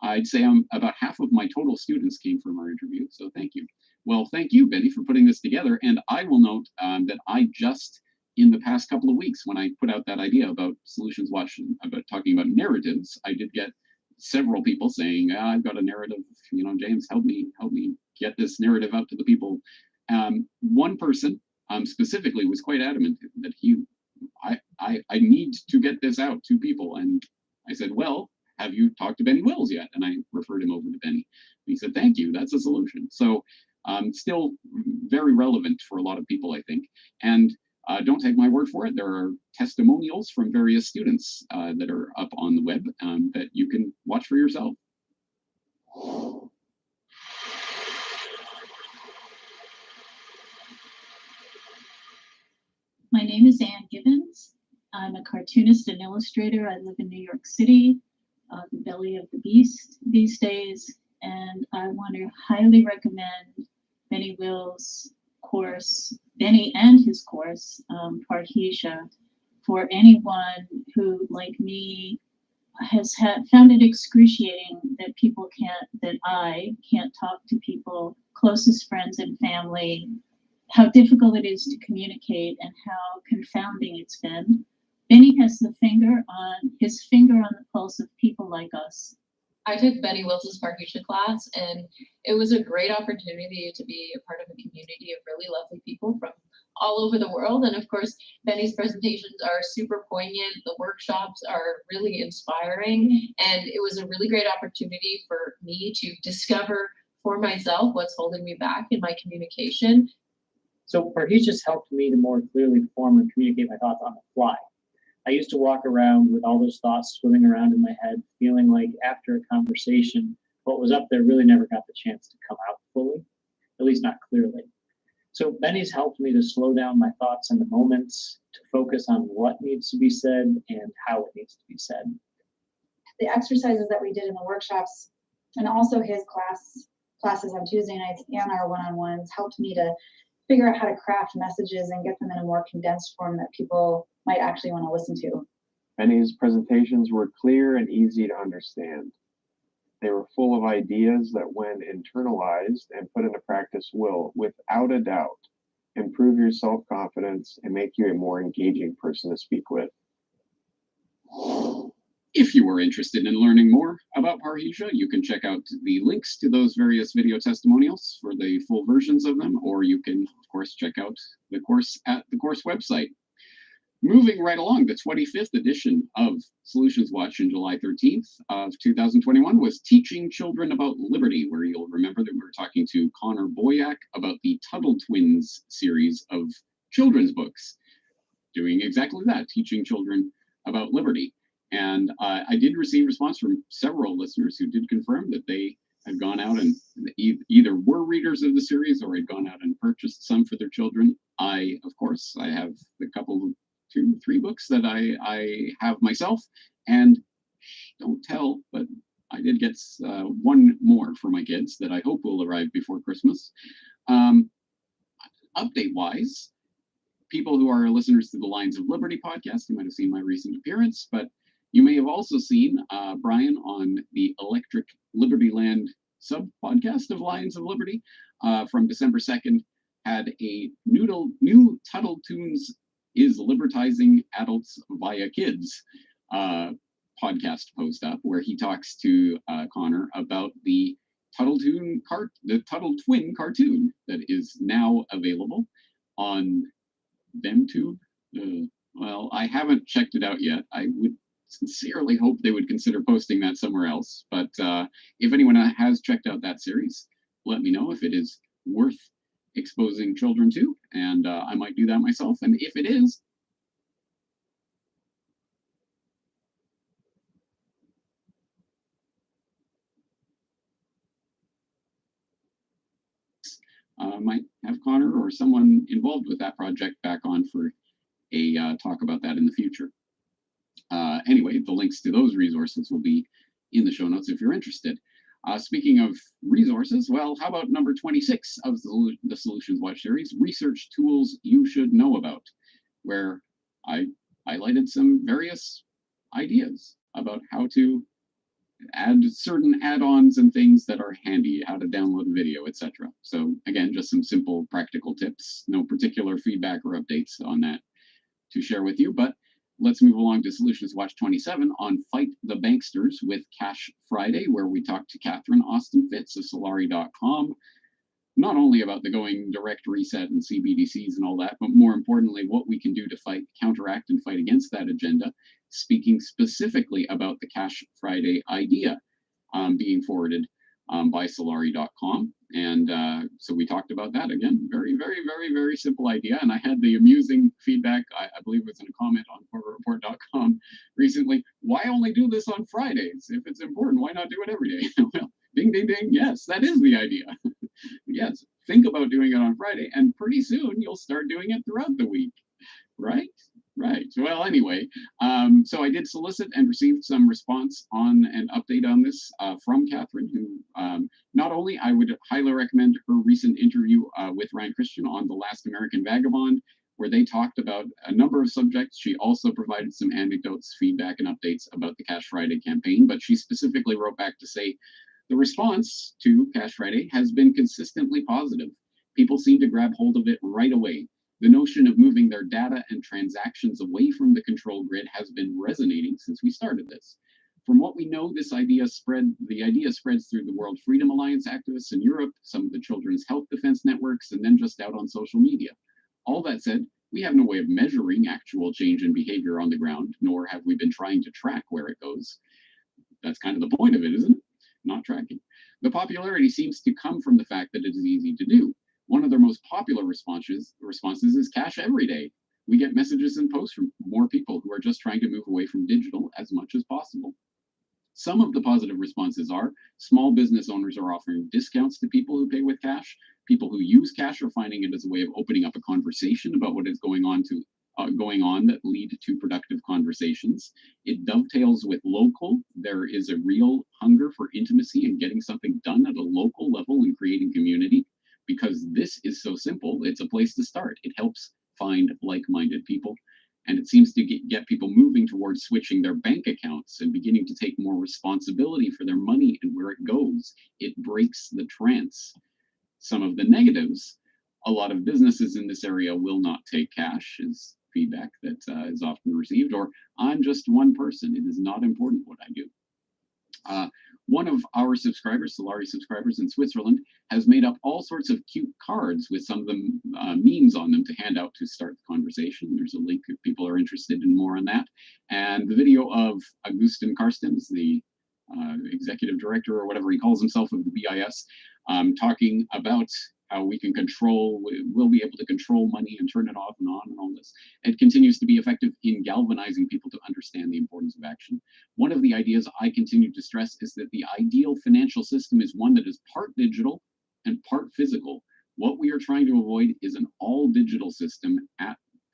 Speaker 1: I'd say about half of my total students came from our interview, so thank you. Well, thank you, Benny, for putting this together. And I will note that I just, in the past couple of weeks, when I put out that idea about Solutions Watch, about talking about narratives, I did get several people saying, I've got a narrative, James, help me get this narrative out to the people. One person specifically was quite adamant that I need to get this out to people. And I said, well, have you talked to Benny Wells yet? And I referred him over to Benny. And he said, thank you, that's a solution. So still very relevant for a lot of people, I think. And don't take my word for it. There are testimonials from various students that are up on the web that you can watch for yourself.
Speaker 3: My name is Ann Gibbons. I'm a cartoonist and illustrator. I live in New York City, the belly of the beast these days. And I want to highly recommend Benny Will's course, Benny and his course, Parhesia, for anyone who, like me, has found it excruciating that I can't talk to people, closest friends and family, how difficult it is to communicate and how confounding it's been. Benny has his finger on the pulse of people like us.
Speaker 4: I took Benny Wills' Parhesia class, and it was a great opportunity to be a part of a community of really lovely people from all over the world. And of course, Benny's presentations are super poignant. The workshops are really inspiring. And it was a really great opportunity for me to discover for myself what's holding me back in my communication.
Speaker 5: So Parhesia's helped me to more clearly form and communicate my thoughts on the fly. I used to walk around with all those thoughts swimming around in my head, feeling like after a conversation, what was up there really never got the chance to come out fully, at least not clearly. So Benny's helped me to slow down my thoughts in the moments, to focus on what needs to be said and how it needs to be said.
Speaker 6: The exercises that we did in the workshops and also his classes on Tuesday nights and our one-on-ones helped me to figure out how to craft messages and get them in a more condensed form that people might actually want to listen to.
Speaker 7: Benny's presentations were clear and easy to understand. They were full of ideas that, when internalized and put into practice, will, without a doubt, improve your self-confidence and make you a more engaging person to speak with.
Speaker 1: If you are interested in learning more about Parhesia, you can check out the links to those various video testimonials for the full versions of them, or you can, of course, check out the course at the course website. Moving right along, the 25th edition of Solutions Watch in July 13th of 2021 was Teaching Children About Liberty, where you'll remember that we were talking to Connor Boyack about the Tuttle Twins series of children's books, doing exactly that, teaching children about liberty. And I did receive response from several listeners who did confirm that they had gone out and either were readers of the series or had gone out and purchased some for their children. Of course, I have the couple, 2-3 books that I have myself, and don't tell, but I did get one more for my kids that I hope will arrive before Christmas. Update-wise, people who are listeners to the Lines of Liberty podcast, you might have seen my recent appearance, but you may have also seen Brian on the Electric Liberty Land sub-podcast of Lions of Liberty from December 2nd, had a new Tuttle Tunes is Libertizing Adults via Kids podcast post up, where he talks to Connor about the Tuttle Twin cartoon that is now available on ThemeTube. Well, I haven't checked it out yet. I would sincerely hope they would consider posting that somewhere else. But if anyone has checked out that series, let me know if it is worth exposing children to, and I might do that myself. And if it is, might have Connor or someone involved with that project back on for a talk about that in the future. Anyway, the links to those resources will be in the show notes if you're interested. Speaking of resources, well, how about number 26 of the Solutions Watch series, Research Tools You Should Know About, where I highlighted some various ideas about how to add certain add-ons and things that are handy, how to download video, etc. So again, just some simple practical tips, no particular feedback or updates on that to share with you, but let's move along to Solutions Watch 27 on Fight the Banksters with Cash Friday, where we talk to Catherine Austin Fitz of Solari.com, not only about the going direct reset and CBDCs and all that, but more importantly, what we can do to counteract and fight against that agenda, speaking specifically about the Cash Friday idea being forwarded by Solari.com. And so we talked about that again. Very, very, very, very simple idea. And I had the amusing feedback, I believe it was in a comment on corporateport.com recently. Why only do this on Fridays? If it's important, why not do it every day? Well, ding, ding, ding. Yes, that is the idea. Yes, think about doing it on Friday, and pretty soon you'll start doing it throughout the week, right? Right. Well, anyway, so I did solicit and received some response on an update on this from Catherine, who not only I would highly recommend her recent interview with Ryan Christian on The Last American Vagabond, where they talked about a number of subjects. She also provided some anecdotes, feedback, and updates about the Cash Friday campaign, but she specifically wrote back to say, the response to Cash Friday has been consistently positive. People seem to grab hold of it right away. The notion of moving their data and transactions away from the control grid has been resonating since we started this. From what we know, the idea spreads through the World Freedom Alliance activists in Europe, some of the Children's Health Defense networks, and then just out on social media. All that said, we have no way of measuring actual change in behavior on the ground, nor have we been trying to track where it goes. That's kind of the point of it, isn't it? Not tracking. The popularity seems to come from the fact that it is easy to do. One of their most popular responses is cash every day. We get messages and posts from more people who are just trying to move away from digital as much as possible. Some of the positive responses are small business owners are offering discounts to people who pay with cash. People who use cash are finding it as a way of opening up a conversation about what is going on that lead to productive conversations. It dovetails with local. There is a real hunger for intimacy and getting something done at a local level and creating community. Because this is so simple, it's a place to start. It helps find like-minded people. And it seems to get people moving towards switching their bank accounts and beginning to take more responsibility for their money and where it goes. It breaks the trance. Some of the negatives, a lot of businesses in this area will not take cash, is feedback that is often received, or I'm just one person. It is not important what I do. One of our subscribers, Solari subscribers in Switzerland, has made up all sorts of cute cards with some of them memes on them to hand out to start the conversation. There's a link if people are interested in more on that. And the video of Augustin Karstens, the executive director or whatever he calls himself of the BIS, talking about how we'll be able to control money and turn it off and on and all this. It continues to be effective in galvanizing people to understand the importance of action. One of the ideas I continue to stress is that the ideal financial system is one that is part digital and part physical. What we are trying to avoid is an all digital system,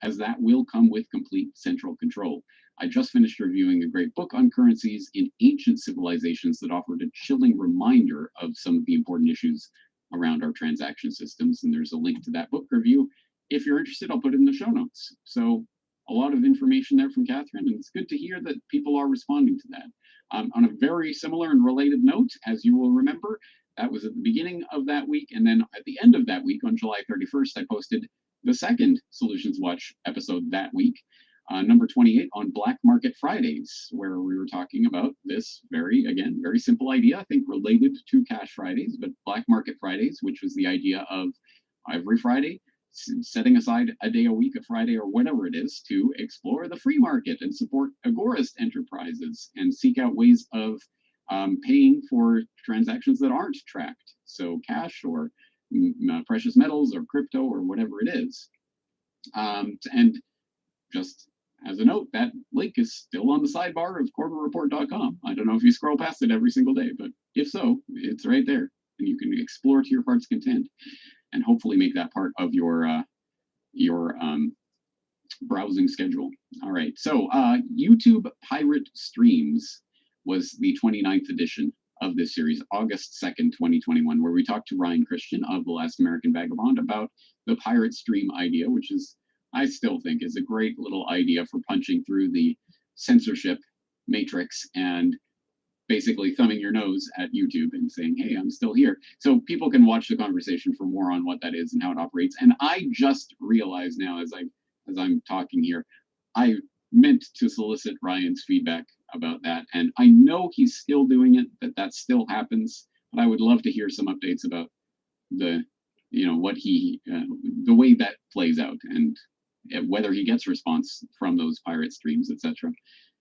Speaker 1: as that will come with complete central control. I just finished reviewing a great book on currencies in ancient civilizations that offered a chilling reminder of some of the important issues around our transaction systems, and there's a link to that book review. If you're interested, I'll put it in the show notes. So a lot of information there from Catherine, and it's good to hear that people are responding to that. On a very similar and related note, as you will remember, that was at the beginning of that week, and then at the end of that week, on July 31st, I posted the second Solutions Watch episode that week, number 28 on Black Market Fridays, where we were talking about this very simple idea, I think related to Cash Fridays, but Black Market Fridays, which was the idea of every Friday, setting aside a day a week, a Friday or whatever it is, to explore the free market and support agorist enterprises and seek out ways of paying for transactions that aren't tracked. So cash or precious metals or crypto or whatever it is. And just as a note, that link is still on the sidebar of corporateport.com. I don't know if you scroll past it every single day, but if so, it's right there. And you can explore to your heart's content and hopefully make that part of your browsing schedule. All right, so YouTube Pirate Streams was the 29th edition of this series, August 2nd, 2021, where we talked to Ryan Christian of The Last American Vagabond about the pirate stream idea, which is, I still think, is a great little idea for punching through the censorship matrix and basically thumbing your nose at YouTube and saying, hey, I'm still here. So people can watch the conversation for more on what that is and how it operates. And I just realized now as I'm talking here, I meant to solicit Ryan's feedback about that. And I know he's still doing it, that still happens, but I would love to hear some updates about what he, the way that plays out and whether he gets response from those pirate streams, etc.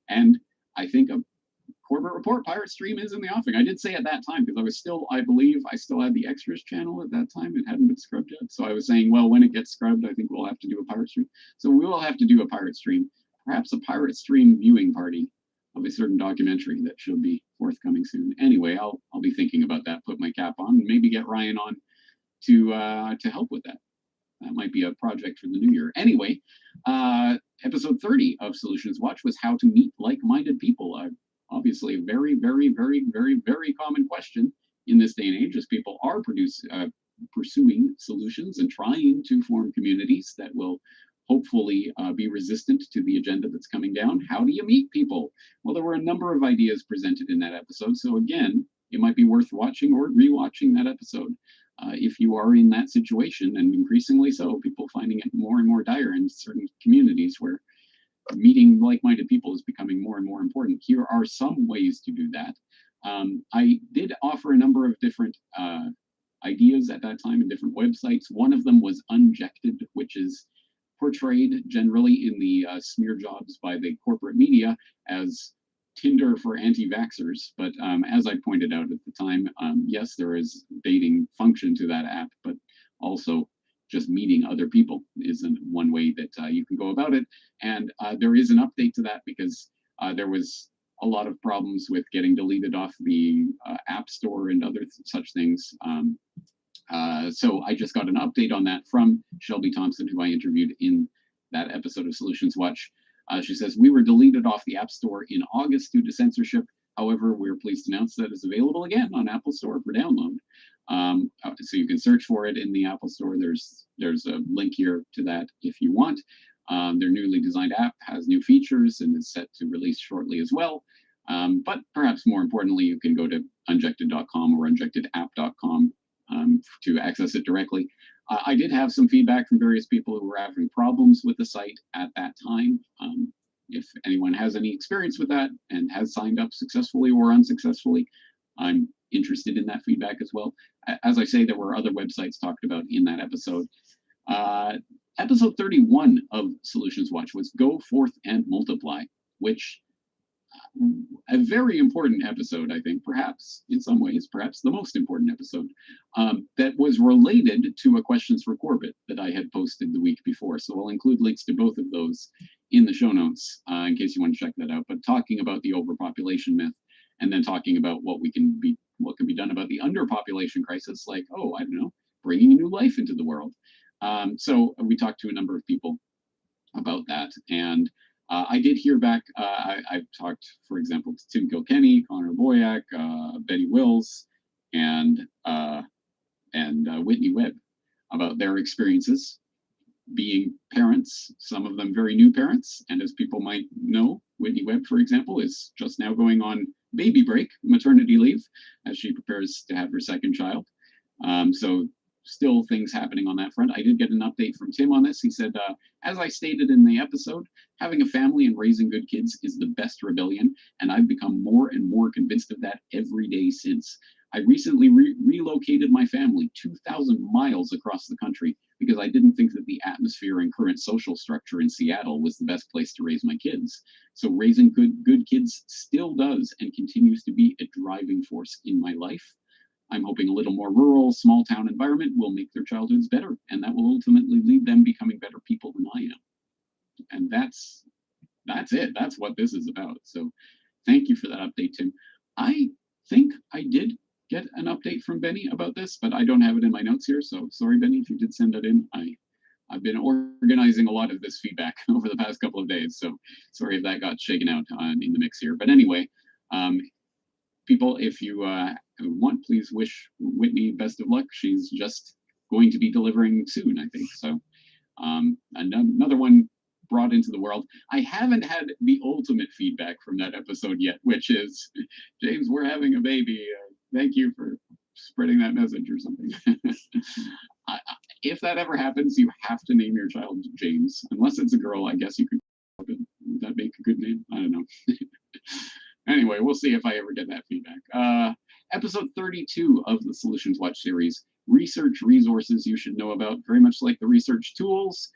Speaker 1: And I think a Corbett Report pirate stream is in the offing. I did say at that time, because I believe I still had the extras channel at that time. It hadn't been scrubbed yet. So I was saying, well, when it gets scrubbed, I think we'll have to do a pirate stream. So we will have to do a pirate stream, perhaps a pirate stream viewing party of a certain documentary that should be forthcoming soon. Anyway, I'll be thinking about that, put my cap on, and maybe get Ryan on to help with that. That might be a project for the new year. Anyway, episode 30 of Solutions Watch was how to meet like-minded people. Obviously, a very, very, very, very, very common question in this day and age as people are pursuing solutions and trying to form communities that will hopefully be resistant to the agenda that's coming down. How do you meet people? Well, there were a number of ideas presented in that episode. So again, it might be worth watching or rewatching that episode if you are in that situation, and increasingly so, people finding it more and more dire in certain communities where meeting like-minded people is becoming more and more important. Here are some ways to do that. I did offer a number of different ideas at that time in different websites. One of them was Unjected, which is portrayed generally in the smear jobs by the corporate media as Tinder for anti-vaxxers. But as I pointed out at the time, yes, there is dating function to that app, but also just meeting other people is one way that you can go about it. And there is an update to that because there was a lot of problems with getting deleted off the App Store and other such things. So I just got an update on that from Shelby Thompson, who I interviewed in that episode of Solutions Watch. She says, we were deleted off the App Store in August due to censorship. However, we're pleased to announce that it's available again on Apple Store for download. So you can search for it in the Apple Store. There's a link here to that if you want. Their newly designed app has new features and is set to release shortly as well. But perhaps more importantly, you can go to unjected.com or unjectedapp.com to access it directly. I did have some feedback from various people who were having problems with the site at that time. If anyone has any experience with that and has signed up successfully or unsuccessfully, I'm interested in that feedback as well. As I say, there were other websites talked about in that episode. Episode 31 of Solutions Watch was Go Forth and Multiply, which a very important episode, I think, perhaps in some ways, perhaps the most important episode, that was related to a Questions for Corbett that I had posted the week before. So I'll include links to both of those in the show notes in case you want to check that out. But talking about the overpopulation myth, and then talking about what can be done about the underpopulation crisis, like, I don't know, bringing a new life into the world. So we talked to a number of people about that, and I did hear back. I've talked, for example, to Tim Kilkenny, Connor Boyack, Betty Wills, and Whitney Webb about their experiences being parents, some of them very new parents. And as people might know, Whitney Webb, for example, is just now going on baby break, maternity leave, as she prepares to have her second child. So still things happening on that front. I did get an update from Tim on this. He said, as I stated in the episode, having a family and raising good kids is the best rebellion, and I've become more and more convinced of that every day since. I recently relocated my family 2,000 miles across the country because I didn't think that the atmosphere and current social structure in Seattle was the best place to raise my kids. So raising good kids still does and continues to be a driving force in my life. I'm hoping a little more rural, small town environment will make their childhoods better, and that will ultimately lead them becoming better people than I am. And that's it. That's what this is about. So thank you for that update, Tim. I think I did get an update from Benny about this, but I don't have it in my notes here. So sorry, Benny, if you did send that in. I've been organizing a lot of this feedback over the past couple of days. So sorry if that got shaken out in the mix here. But anyway, people, if you want, please wish Whitney best of luck. She's just going to be delivering soon, I think. So another one brought into the world. I haven't had the ultimate feedback from that episode yet, which is, James, we're having a baby. Thank you for spreading that message or something. If that ever happens, you have to name your child James. Unless it's a girl, I guess you could. Would that make a good name? I don't know. Anyway, we'll see if I ever get that feedback. Episode 32 of the Solutions Watch series, research resources you should know about, very much like the research tools.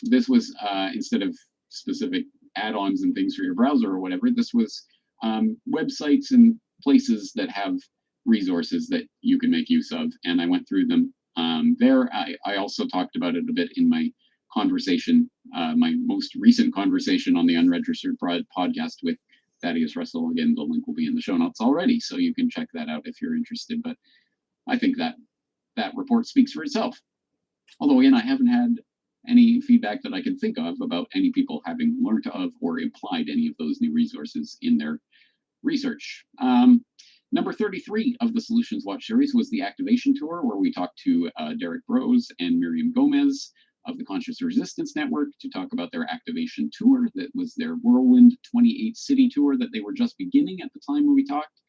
Speaker 1: This was, instead of specific add-ons and things for your browser or whatever, this was websites and places that have resources that you can make use of, and I went through them there. I also talked about it a bit in my conversation, my most recent conversation on the Unregistered podcast with Thaddeus Russell. Again, the link will be in the show notes already, so you can check that out if you're interested. But I think that report speaks for itself. Although, again, I haven't had any feedback that I can think of about any people having learned of or applied any of those new resources in their research. Number 33 of the Solutions Watch series was the Activation Tour, where we talked to Derek Brose and Miriam Gomez of the Conscious Resistance Network to talk about their activation tour. That was their Whirlwind 28 city tour that they were just beginning at the time when we talked.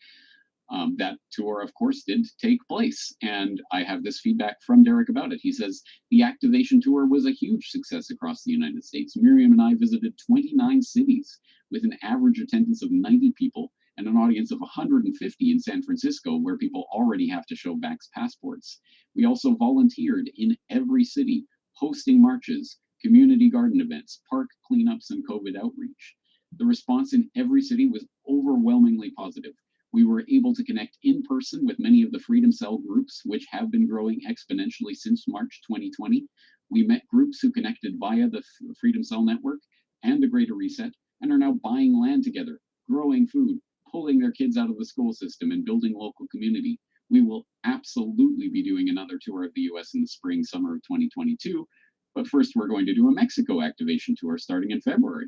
Speaker 1: That tour, of course, did take place, and I have this feedback from Derek about it. He says, the activation tour was a huge success across the United States. Miriam and I visited 29 cities with an average attendance of 90 people and an audience of 150 in San Francisco, where people already have to show Vax passports. We also volunteered in every city, hosting marches, community garden events, park cleanups, and COVID outreach. The response in every city was overwhelmingly positive. We were able to connect in person with many of the Freedom Cell groups, which have been growing exponentially since March 2020. We met groups who connected via the Freedom Cell Network and the Greater Reset and are now buying land together, growing food, pulling their kids out of the school system, and building local community. We will absolutely be doing another tour of the US in the spring, summer of 2022. But first, we're going to do a Mexico activation tour starting in February.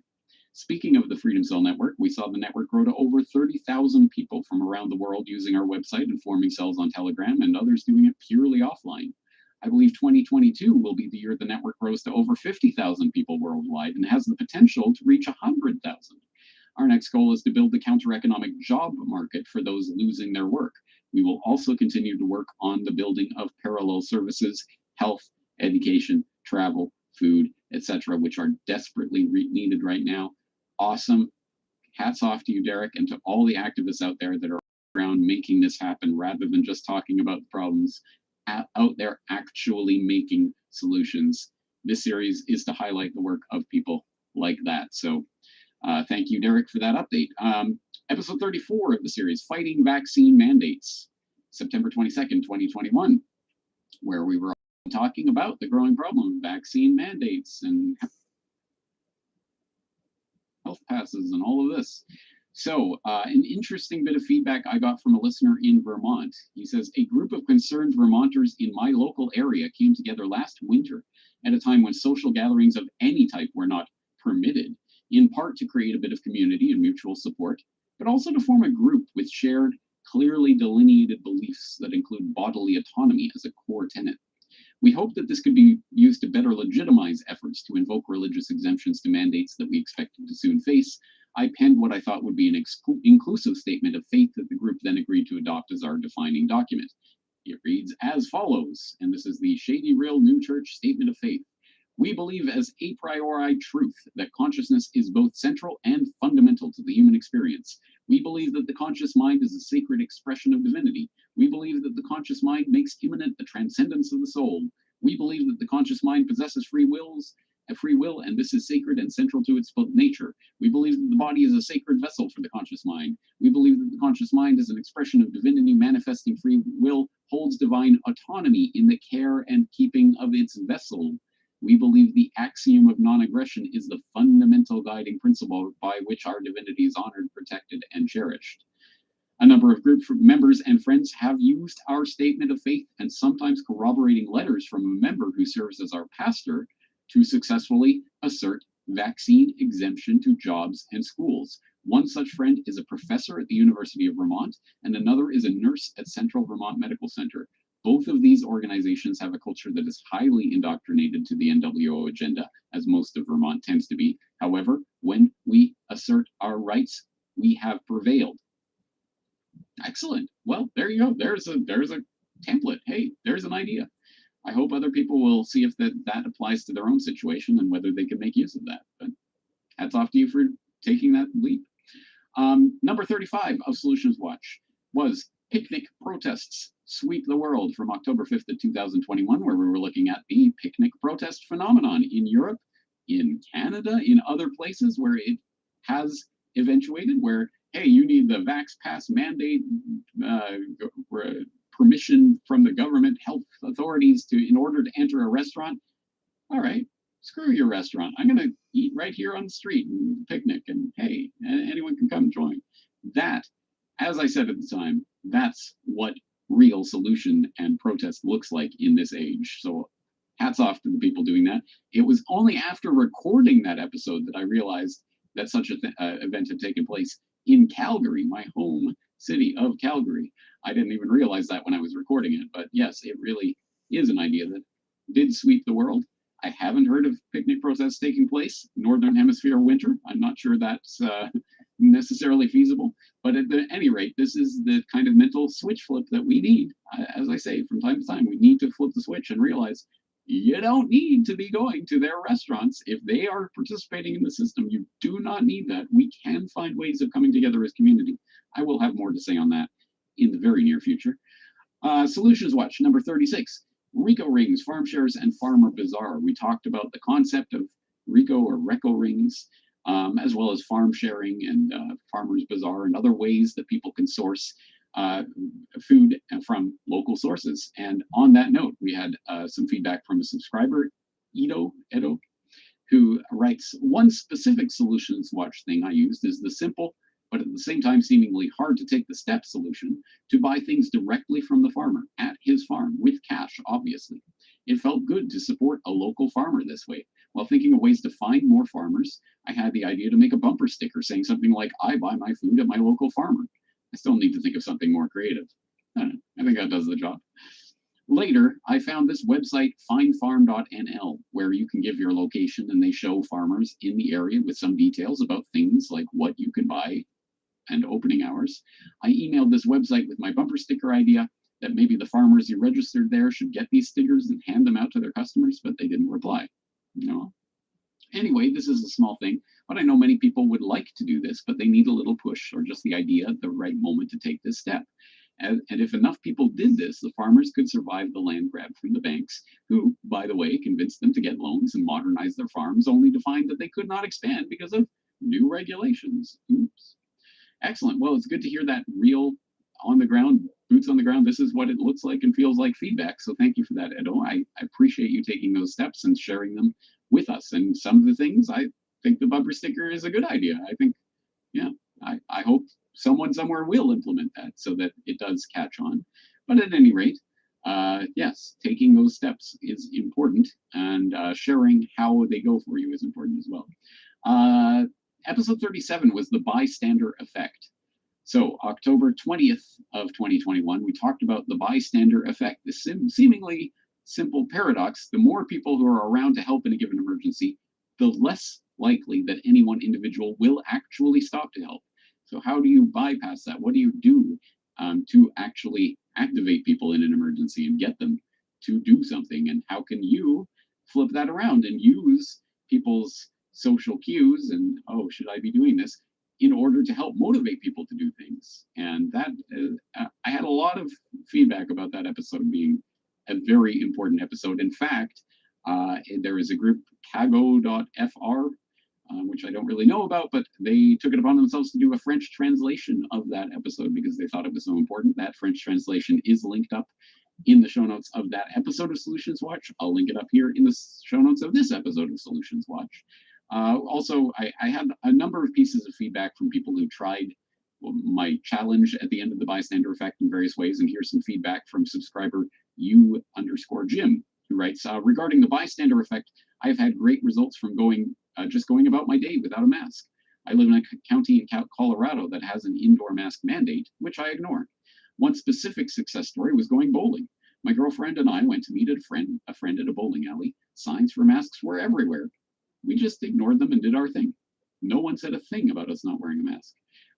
Speaker 1: Speaking of the Freedom Cell Network, we saw the network grow to over 30,000 people from around the world using our website and forming cells on Telegram, and others doing it purely offline. I believe 2022 will be the year the network grows to over 50,000 people worldwide and has the potential to reach 100,000. Our next goal is to build the counter-economic job market for those losing their work. We will also continue to work on the building of parallel services, health, education, travel, food, etc., which are desperately needed right now. Awesome. Hats off to you, Derek, and to all the activists out there that are around making this happen rather than just talking about the problems, out there actually making solutions. This series is to highlight the work of people like that. So thank you, Derek, for that update. Episode 34 of the series, Fighting Vaccine Mandates, September 22nd, 2021, where we were talking about the growing problem of vaccine mandates and health passes and all of this. So an interesting bit of feedback I got from a listener in Vermont. He says, a group of concerned Vermonters in my local area came together last winter at a time when social gatherings of any type were not permitted, in part to create a bit of community and mutual support, but also to form a group with shared, clearly delineated beliefs that include bodily autonomy as a core tenet. We hope that this could be used to better legitimize efforts to invoke religious exemptions to mandates that we expected to soon face. I penned what I thought would be an inclusive statement of faith that the group then agreed to adopt as our defining document. It reads as follows, and this is the Shady Real New Church Statement of Faith. We believe as a priori truth that consciousness is both central and fundamental to the human experience. We believe that the conscious mind is a sacred expression of divinity. We believe that the conscious mind makes immanent the transcendence of the soul. We believe that the conscious mind possesses free will, and this is sacred and central to its nature. We believe that the body is a sacred vessel for the conscious mind. We believe that the conscious mind is an expression of divinity manifesting free will, holds divine autonomy in the care and keeping of its vessel. We believe the axiom of non-aggression is the fundamental guiding principle by which our divinity is honored, protected, and cherished. A number of group members and friends have used our statement of faith and sometimes corroborating letters from a member who serves as our pastor to successfully assert vaccine exemption to jobs and schools. One such friend is a professor at the University of Vermont, and another is a nurse at Central Vermont Medical Center. Both of these organizations have a culture that is highly indoctrinated to the NWO agenda, as most of Vermont tends to be. However, when we assert our rights, we have prevailed. Excellent. Well, there you go. There's a template. Hey, there's an idea. I hope other people will see if that applies to their own situation and whether they can make use of that. But hats off to you for taking that leap. Number 35 of Solutions Watch was picnic protests sweep the world from October 5th of 2021, where we were looking at the picnic protest phenomenon in Europe, in Canada, in other places where it has eventuated, where, hey, you need the Vax Pass mandate, permission from the government, health authorities in order to enter a restaurant. All right, screw your restaurant. I'm going to eat right here on the street and picnic, and hey, anyone can come join. That, as I said at the time, that's what real solution and protest looks like in this age. So hats off to the people doing that. It was only after recording that episode that I realized that such an event had taken place in Calgary, my home city of Calgary. I didn't even realize that when I was recording it, but yes, it really is an idea that did sweep the world. I haven't heard of picnic protests taking place, Northern Hemisphere winter. I'm not sure that's necessarily feasible, but at any rate, this is the kind of mental switch flip that we need. As I say, from time to time, we need to flip the switch and realize you don't need to be going to their restaurants. If they are participating in the system, you do not need that. We can find ways of coming together as community. I will have more to say on that in the very near future. Solutions Watch, number 36. RICO rings, farm shares, and farmer bazaar. We talked about the concept of RICO or RECO rings, as well as farm sharing and farmers bazaar and other ways that people can source food from local sources. And on that note, we had some feedback from a subscriber, Edo, who writes, one specific Solutions Watch thing I used is the simple, but at the same time seemingly hard to take the step solution to buy things directly from the farmer at his farm with cash, obviously. It felt good to support a local farmer this way. While thinking of ways to find more farmers, I had the idea to make a bumper sticker saying something like, I buy my food at my local farmer. I still need to think of something more creative. I don't know, I think that does the job. Later, I found this website, findfarm.nl, where you can give your location and they show farmers in the area with some details about things like what you can buy and opening hours. I emailed this website with my bumper sticker idea that maybe the farmers who registered there should get these stickers and hand them out to their customers, but they didn't reply. No. Anyway, this is a small thing, but I know many people would like to do this, but they need a little push or just the idea at the right moment to take this step. And if enough people did this, the farmers could survive the land grab from the banks, who, by the way, convinced them to get loans and modernize their farms, only to find that they could not expand because of new regulations. Oops. Excellent. Well, it's good to hear that real on the ground, boots on the ground. This is what it looks like and feels like feedback. So thank you for that, Edo. I appreciate you taking those steps and sharing them with us. And some of the things, I think the bumper sticker is a good idea. I think, yeah, I hope someone somewhere will implement that so that it does catch on. But at any rate, yes, taking those steps is important, and sharing how they go for you is important as well. Episode 37 was the bystander effect. So October 20th of 2021, we talked about the bystander effect, this seemingly simple paradox. The more people who are around to help in a given emergency, the less likely that any one individual will actually stop to help. So how do you bypass that? What do you do to actually activate people in an emergency and get them to do something? And how can you flip that around and use people's social cues and, oh, should I be doing this, in order to help motivate people to do things? And that I had a lot of feedback about that episode being a very important episode. In fact, there is a group, cago.fr, which I don't really know about, but they took it upon themselves to do a French translation of that episode because they thought it was so important. That French translation is linked up in the show notes of that episode of Solutions Watch. I'll link it up here in the show notes of this episode of Solutions Watch. Also, I had a number of pieces of feedback from people who tried my challenge at the end of the bystander effect in various ways, and here's some feedback from subscriber U_Jim, who writes, regarding the bystander effect, I've had great results from just going about my day without a mask. I live in a county in Colorado that has an indoor mask mandate, which I ignore. One specific success story was going bowling. My girlfriend and I went to meet a friend at a bowling alley. Signs for masks were everywhere. We just ignored them and did our thing. No one said a thing about us not wearing a mask.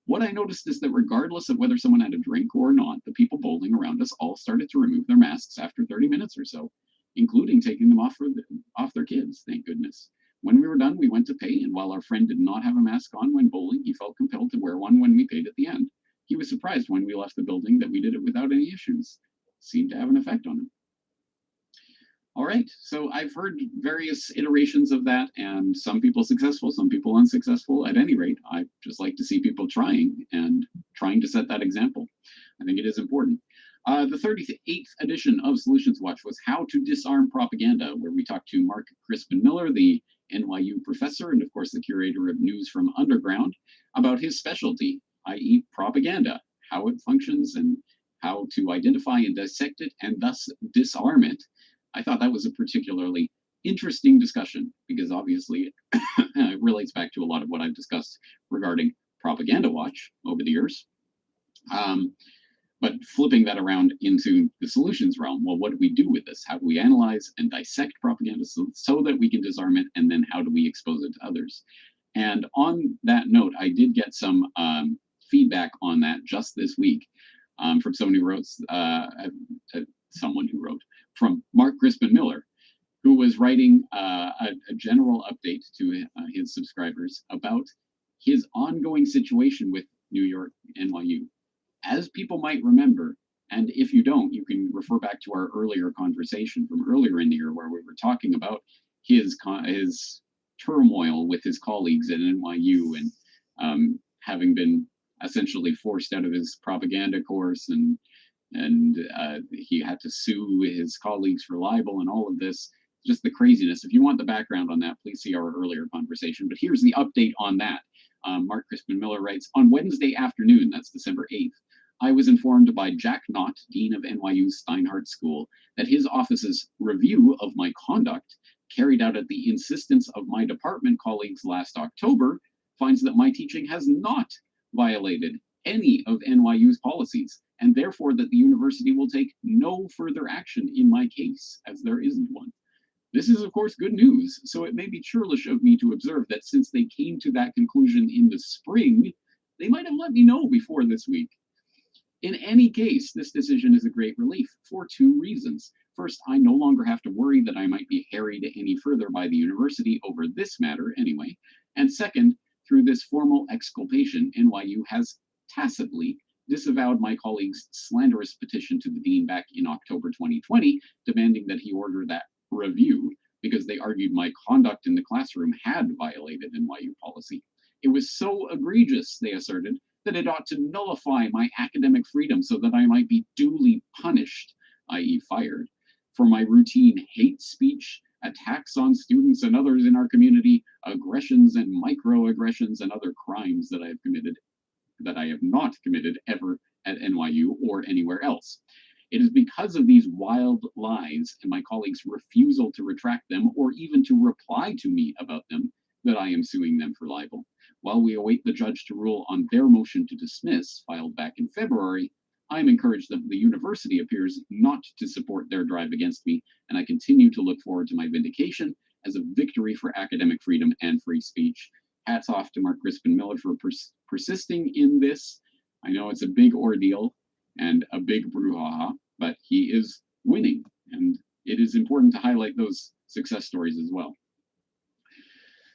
Speaker 1: What I noticed is that regardless of whether someone had a drink or not, the people bowling around us all started to remove their masks after 30 minutes or so, including taking them off their kids, thank goodness. When we were done, we went to pay, and while our friend did not have a mask on when bowling, he felt compelled to wear one when we paid at the end. He was surprised when we left the building that we did it without any issues. Seemed to have an effect on him. All right, so I've heard various iterations of that, and some people successful, some people unsuccessful. At any rate, I just like to see people trying to set that example. I think it is important. The 38th edition of Solutions Watch was How to Disarm Propaganda, where we talked to Mark Crispin Miller, the NYU professor, and of course the curator of news from Underground, about his specialty, i.e. propaganda, how it functions and how to identify and dissect it and thus disarm it. I thought that was a particularly interesting discussion because obviously it relates back to a lot of what I've discussed regarding Propaganda Watch over the years. But flipping that around into the solutions realm, well, what do we do with this? How do we analyze and dissect propaganda so that we can disarm it? And then how do we expose it to others? And on that note, I did get some feedback on that just this week from someone who wrote, from Mark Crispin Miller, who was writing a general update to his subscribers about his ongoing situation with New York NYU. As people might remember, and if you don't, you can refer back to our earlier conversation from earlier in the year where we were talking about his turmoil with his colleagues at NYU and having been essentially forced out of his propaganda course and he had to sue his colleagues for libel and all of this, just the craziness. If you want the background on that, please see our earlier conversation. But here's the update on that. Mark Crispin Miller writes, on Wednesday afternoon, that's December 8th, I was informed by Jack Knott, Dean of NYU's Steinhardt School, that his office's review of my conduct, carried out at the insistence of my department colleagues last October, finds that my teaching has not violated any of NYU's policies, and therefore that the university will take no further action in my case, as there isn't one. This is, of course, good news, so it may be churlish of me to observe that since they came to that conclusion in the spring, they might have let me know before this week. In any case, this decision is a great relief for two reasons. First, I no longer have to worry that I might be harried any further by the university over this matter anyway. And second, through this formal exculpation, NYU has tacitly disavowed my colleague's slanderous petition to the dean back in October 2020, demanding that he order that review because they argued my conduct in the classroom had violated NYU policy. It was so egregious, they asserted, that it ought to nullify my academic freedom so that I might be duly punished, i.e. fired, for my routine hate speech, attacks on students and others in our community, aggressions and microaggressions and other crimes that I have committed, that I have not committed ever at NYU or anywhere else. It is because of these wild lies and my colleagues' refusal to retract them or even to reply to me about them that I am suing them for libel. While we await the judge to rule on their motion to dismiss, filed back in February, I am encouraged that the university appears not to support their drive against me, and I continue to look forward to my vindication as a victory for academic freedom and free speech. Hats off to Mark Crispin Miller for persisting in this. I know it's a big ordeal and a big brouhaha, but he is winning, and it is important to highlight those success stories as well.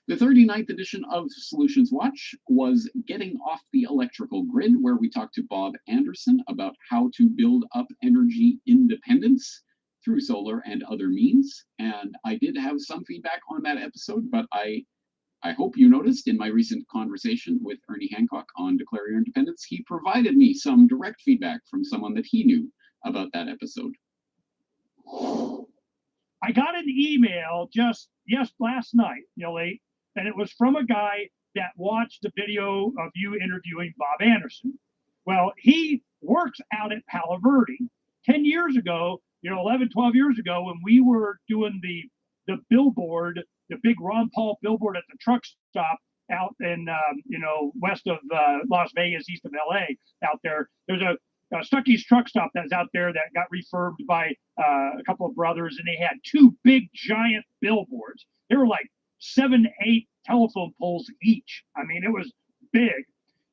Speaker 1: The 39th edition of Solutions Watch was Getting Off the Electrical Grid, where we talked to Bob Anderson about how to build up energy independence through solar and other means. And I did have some feedback on that episode, but I hope you noticed in my recent conversation with Ernie Hancock on Declare Your Independence, he provided me some direct feedback from someone that he knew about that episode.
Speaker 8: I got an email just last night, late, and it was from a guy that watched the video of you interviewing Bob Anderson. Well, he works out at Palo Verde. 10 years ago, 11, 12 years ago, when we were doing the billboard, the big Ron Paul billboard at the truck stop out in, west of Las Vegas, east of LA, out there, there's a Stucky's Truck Stop that's out there that got refurbed by a couple of brothers, and they had two big giant billboards. They were like 7, 8 telephone poles each. I mean, it was big.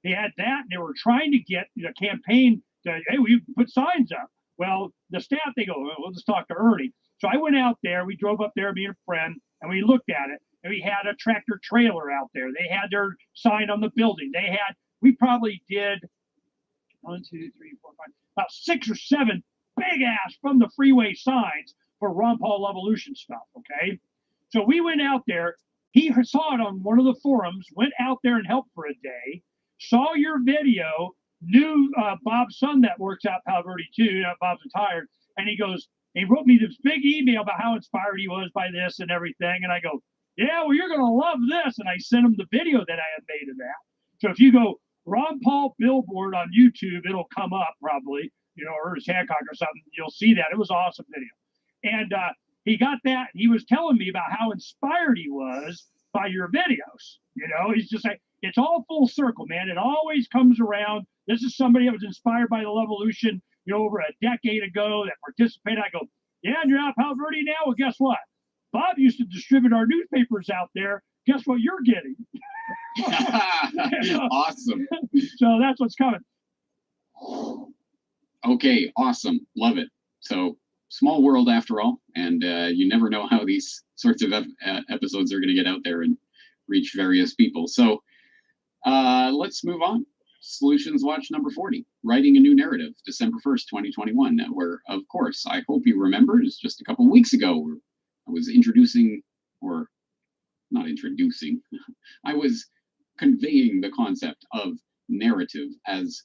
Speaker 8: They had that, and they were trying to get the campaign to, hey, we put signs up. Well, the staff, they go, well, we'll just talk to Ernie. So I went out there. We drove up there, me and a friend, and we looked at it. And we had a tractor trailer out there. They had their sign on the building. We probably did 1, 2, 3, 4, 5, about 6 or 7 big ass from the freeway signs for Ron Paul Evolution stuff. Okay. So we went out there. He saw it on one of the forums, went out there and helped for a day, saw your video, knew Bob's son that works out Palo Verde too. Bob's retired. And he wrote me this big email about how inspired he was by this and everything. And I go, yeah, well, you're going to love this. And I sent him the video that I had made of that. So if you go Ron Paul billboard on YouTube, it'll come up probably, or his Hancock or something. You'll see that. It was an awesome video. And he got that. He was telling me about how inspired he was by your videos. He's just like, it's all full circle, man. It always comes around. This is somebody that was inspired by the Levolution, over a decade ago that participated. I go, yeah, and you're out Palo Verde now? Well, guess what? Bob used to distribute our newspapers out there. Guess what you're getting?
Speaker 1: Awesome.
Speaker 8: So that's what's coming.
Speaker 1: Okay, awesome. Love it. So small world after all, and you never know how these sorts of episodes are going to get out there and reach various people. So let's move on. Solutions Watch number 40, Writing a New Narrative, December 1st, 2021, where, of course, I hope you remember, it's just a couple of weeks ago, where I was I was conveying the concept of narrative as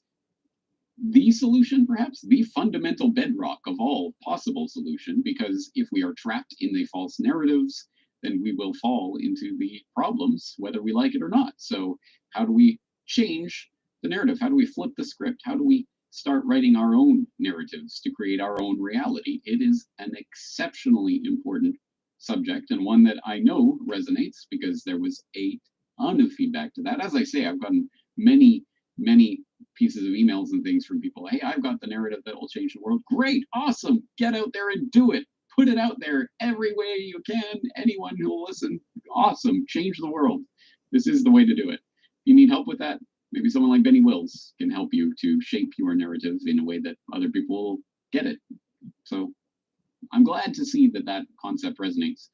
Speaker 1: the solution, perhaps the fundamental bedrock of all possible solution, because if we are trapped in the false narratives, then we will fall into the problems, whether we like it or not. So how do we change the narrative? How do we flip the script? How do we start writing our own narratives to create our own reality? It is an exceptionally important subject, and one that I know resonates because there was a ton of feedback to that. As I say, I've gotten many pieces of emails and things from people. Hey, I've got the narrative that will change the world. Great, awesome, get out there and do it. Put it out there every way you can. Anyone who will listen, awesome, change the world. This is the way to do it. If you need help with that, maybe someone like Benny Wills can help you to shape your narrative in a way that other people will get it. So I'm glad to see that concept resonates.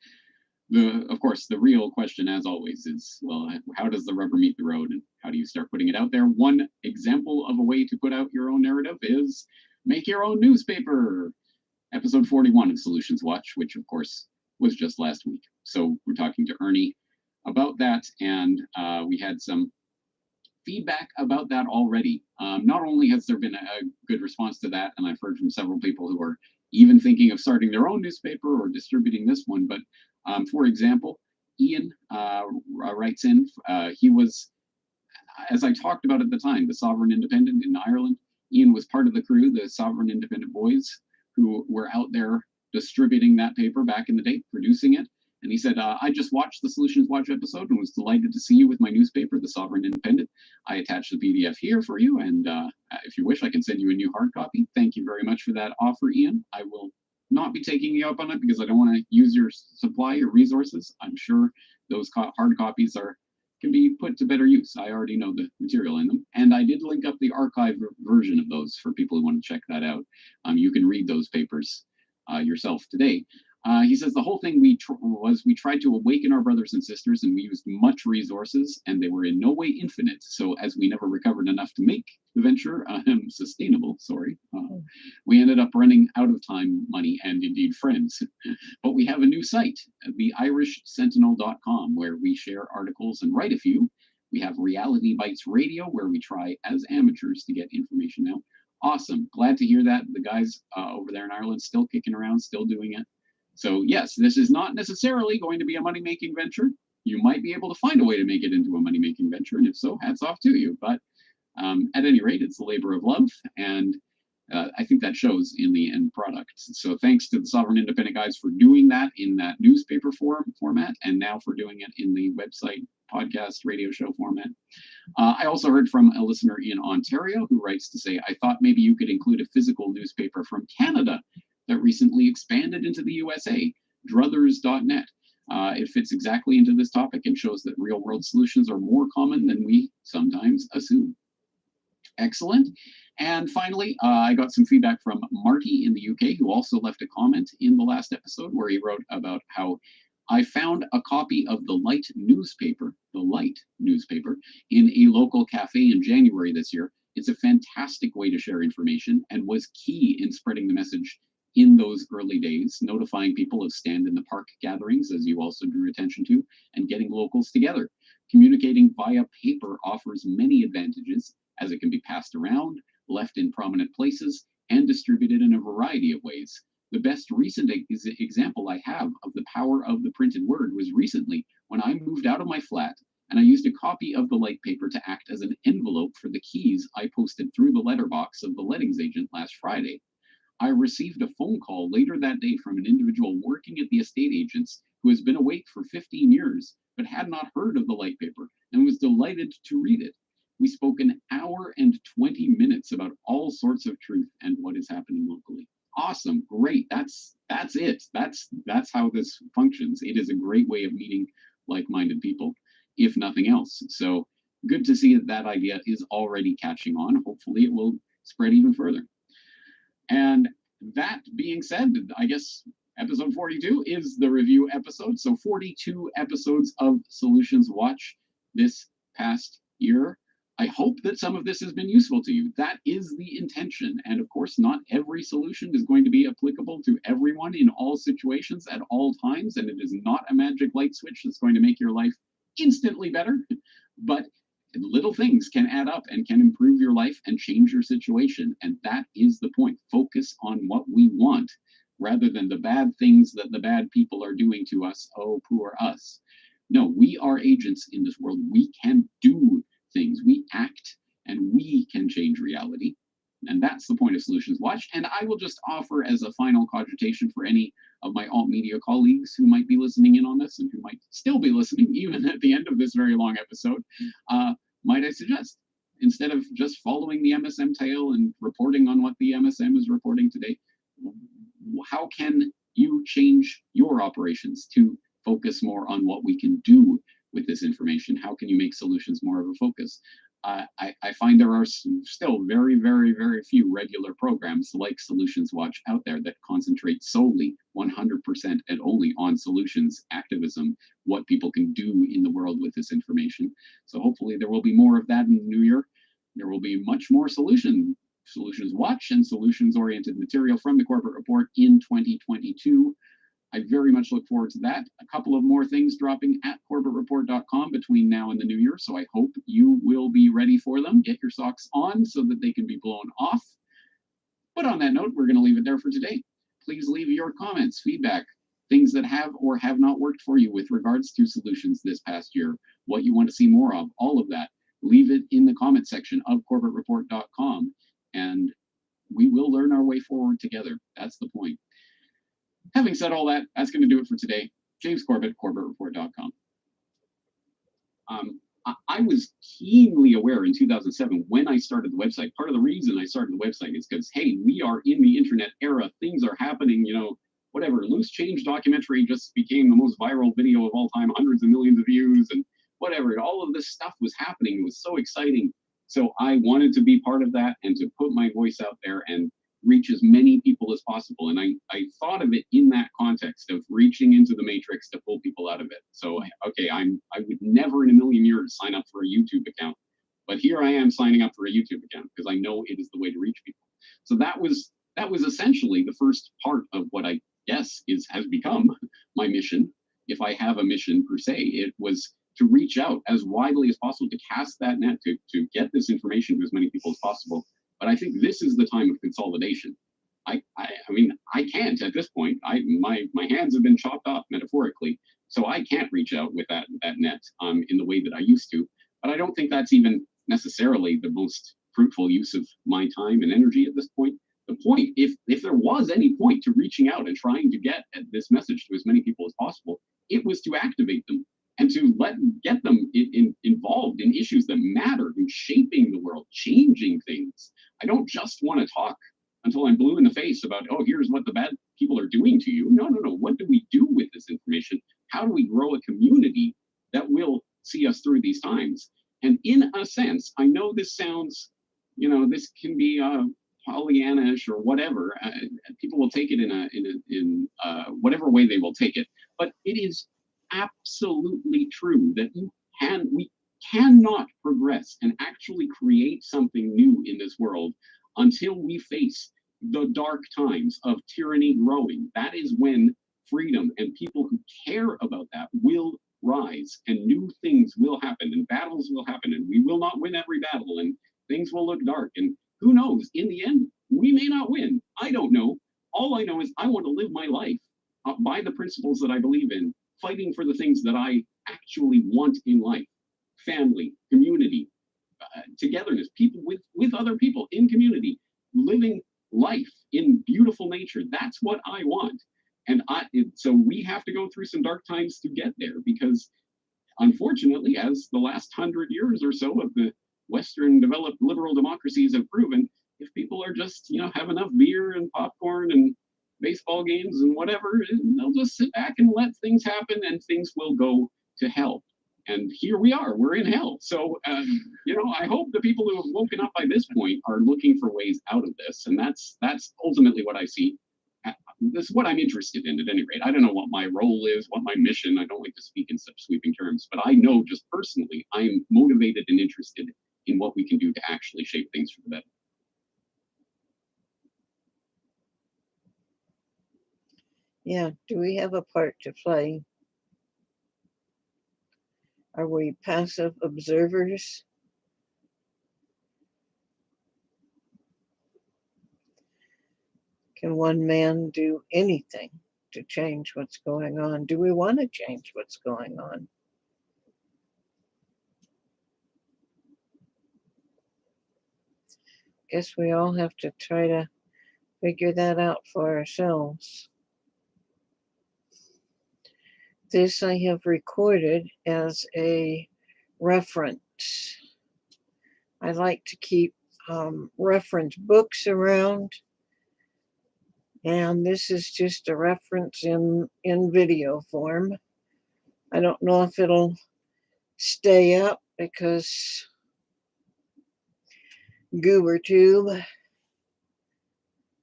Speaker 1: Of course, the real question, as always, is, well, how does the rubber meet the road, and how do you start putting it out there? One example of a way to put out your own narrative is make your own newspaper. Episode 41 of Solutions Watch, which, of course, was just last week. So we're talking to Ernie about that, and we had some feedback about that already. Not only has there been a good response to that, and I've heard from several people who are even thinking of starting their own newspaper or distributing this one, but for example, Ian writes in, he was, as I talked about at the time, the Sovereign Independent in Ireland. Ian was part of the crew, the Sovereign Independent boys, who were out there distributing that paper back in the day, producing it. And he said, I just watched the Solutions Watch episode and was delighted to see you with my newspaper, The Sovereign Independent. I attached the PDF here for you, and if you wish, I can send you a new hard copy. Thank you very much for that offer, Ian. I will not be taking you up on it because I don't want to use your supply or resources. I'm sure those hard copies can be put to better use. I already know the material in them. And I did link up the archived version of those for people who want to check that out. You can read those papers yourself today. He says the whole thing we tried to awaken our brothers and sisters, and we used much resources, and they were in no way infinite. So as we never recovered enough to make the venture sustainable, we ended up running out of time, money, and indeed friends. But we have a new site, the irishsentinel.com, where we share articles and write a few. We have Reality Bites Radio, where we try as amateurs to get information out. Awesome. Glad to hear that. The guys over there in Ireland still kicking around, still doing it. So yes, this is not necessarily going to be a money-making venture. You might be able to find a way to make it into a money-making venture, and if so, hats off to you. But at any rate, it's a labor of love, and I think that shows in the end product. So thanks to the Sovereign Independent guys for doing that in that newspaper format, and now for doing it in the website podcast radio show format. I also heard from a listener in Ontario who writes to say, I thought maybe you could include a physical newspaper from Canada that recently expanded into the USA, druthers.net. It fits exactly into this topic and shows that real world solutions are more common than we sometimes assume. Excellent. And finally, I got some feedback from Marty in the UK, who also left a comment in the last episode where he wrote about how I found a copy of the Light newspaper, in a local cafe in January this year. It's a fantastic way to share information and was key in spreading the message in those early days, notifying people of stand in the park gatherings, as you also drew attention to, and getting locals together. Communicating via paper offers many advantages, as it can be passed around, left in prominent places, and distributed in a variety of ways. The best recent example I have of the power of the printed word was recently when I moved out of my flat and I used a copy of the Light paper to act as an envelope for the keys I posted through the letterbox of the lettings agent last Friday. I received a phone call later that day from an individual working at the estate agents who has been awake for 15 years but had not heard of the Light paper and was delighted to read it. We spoke an hour and 20 minutes about all sorts of truth and what is happening locally. Awesome, great. That's it. That's how this functions. It is a great way of meeting like-minded people, if nothing else. So good to see that that idea is already catching on. Hopefully it will spread even further. And that being said, I guess episode 42 is the review episode. So 42 episodes of Solutions Watch this past year. I hope that some of this has been useful to you. That is the intention. And of course, not every solution is going to be applicable to everyone in all situations at all times. And it is not a magic light switch that's going to make your life instantly better. But little things can add up and can improve your life and change your situation. And that is the point. Focus on what we want rather than the bad things that the bad people are doing to us. Oh, poor us. No, we are agents in this world. We can do things. We act and we can change reality. And that's the point of Solutions Watch. And I will just offer as a final cogitation for any of my alt media colleagues who might be listening in on this and who might still be listening even at the end of this very long episode, might I suggest, instead of just following the MSM tail and reporting on what the MSM is reporting today, how can you change your operations to focus more on what we can do with this information? How can you make solutions more of a focus? I find there are still very, very, very few regular programs like Solutions Watch out there that concentrate solely 100% and only on solutions, activism, what people can do in the world with this information. So hopefully there will be more of that in the new year. There will be much more Solutions Watch and solutions-oriented material from the Corporate Report in 2022. I very much look forward to that. A couple of more things dropping at corbettreport.com between now and the new year, so I hope you will be ready for them. Get your socks on so that they can be blown off. But on that note, we're going to leave it there for today. Please leave your comments, feedback, things that have or have not worked for you with regards to solutions this past year, what you want to see more of, all of that. Leave it in the comment section of corbettreport.com, and we will learn our way forward together. That's the point. Having said all that, that's going to do it for today. James Corbett, corbettreport.com. I was keenly aware in 2007 when I started the website. Part of the reason I started the website is because, hey, we are in the internet era. Things are happening, whatever. Loose Change documentary just became the most viral video of all time, hundreds of millions of views and whatever. All of this stuff was happening. It was so exciting. So I wanted to be part of that and to put my voice out there and reach as many people as possible. And I thought of it in that context of reaching into the matrix to pull people out of it. So, okay, I would never in a million years sign up for a YouTube account, but here I am signing up for a YouTube account because I know it is the way to reach people. So that was essentially the first part of what I guess has become my mission. If I have a mission per se, it was to reach out as widely as possible, to cast that net, to get this information to as many people as possible. But I think this is the time of consolidation. I mean, I can't at this point. My hands have been chopped off metaphorically, so I can't reach out with that net in the way that I used to. But I don't think that's even necessarily the most fruitful use of my time and energy at this point. The point, if there was any point to reaching out and trying to get this message to as many people as possible, it was to activate them. and to get them involved in issues that matter, in shaping the world, changing things. I don't just want to talk until I'm blue in the face about, oh, here's what the bad people are doing to you. No, no, no. What do we do with this information? How do we grow a community that will see us through these times? And in a sense, I know this sounds, this can be Pollyannish or whatever. People will take it in whatever way they will take it. But it is absolutely true that we cannot progress and actually create something new in this world until we face the dark times of tyranny growing. That is when freedom and people who care about that will rise, and new things will happen, and battles will happen, and we will not win every battle, and things will look dark. And who knows, in the end, we may not win. I don't know. All I know is I want to live my life by the principles that I believe in, fighting for the things that I actually want in life: family, community, togetherness, people with other people in community, living life in beautiful nature. That's what I want. And so we have to go through some dark times to get there, because unfortunately, as the last 100 years or so of the Western developed liberal democracies have proven, if people are just, have enough beer and popcorn and baseball games and whatever, they'll just sit back and let things happen, and things will go to hell. And here we are, we're in hell. So, I hope the people who have woken up by this point are looking for ways out of this. And that's ultimately what I see. This is what I'm interested in, at any rate. I don't know what my role is, what my mission. I don't like to speak in such sweeping terms, but I know just personally, I'm motivated and interested in what we can do to actually shape things for the better.
Speaker 9: Yeah, do we have a part to play? Are we passive observers? Can one man do anything to change what's going on? Do we want to change what's going on? Guess we all have to try to figure that out for ourselves. This I have recorded as a reference. I like to keep reference books around, and this is just a reference in video form. I don't know if it'll stay up because GooberTube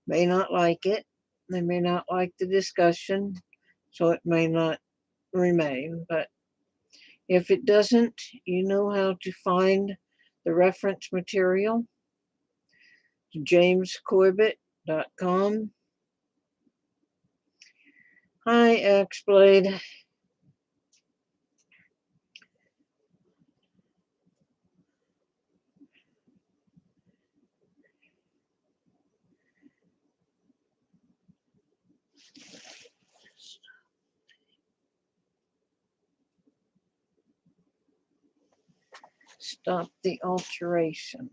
Speaker 9: may not like it. They may not like the discussion, so it may not remain. But if it doesn't, you know how to find the reference material. jamescorbett.com. Hi, X-Blade. Stop the alteration.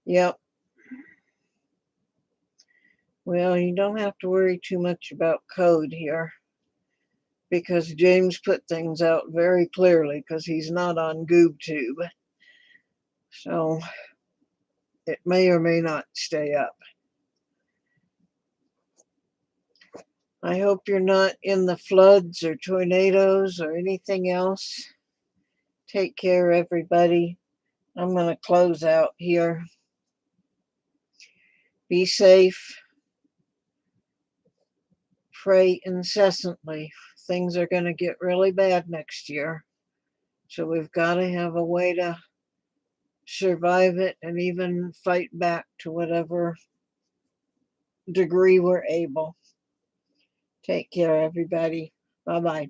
Speaker 9: Yep. Well, you don't have to worry too much about code here, because James put things out very clearly, because he's not on GooberTube. So it may or may not stay up. I hope you're not in the floods or tornadoes or anything else. Take care, everybody. I'm going to close out here. Be safe. Pray incessantly. Things are going to get really bad next year. So we've got to have a way to survive it and even fight back to whatever degree we're able. Take care, everybody. Bye-bye.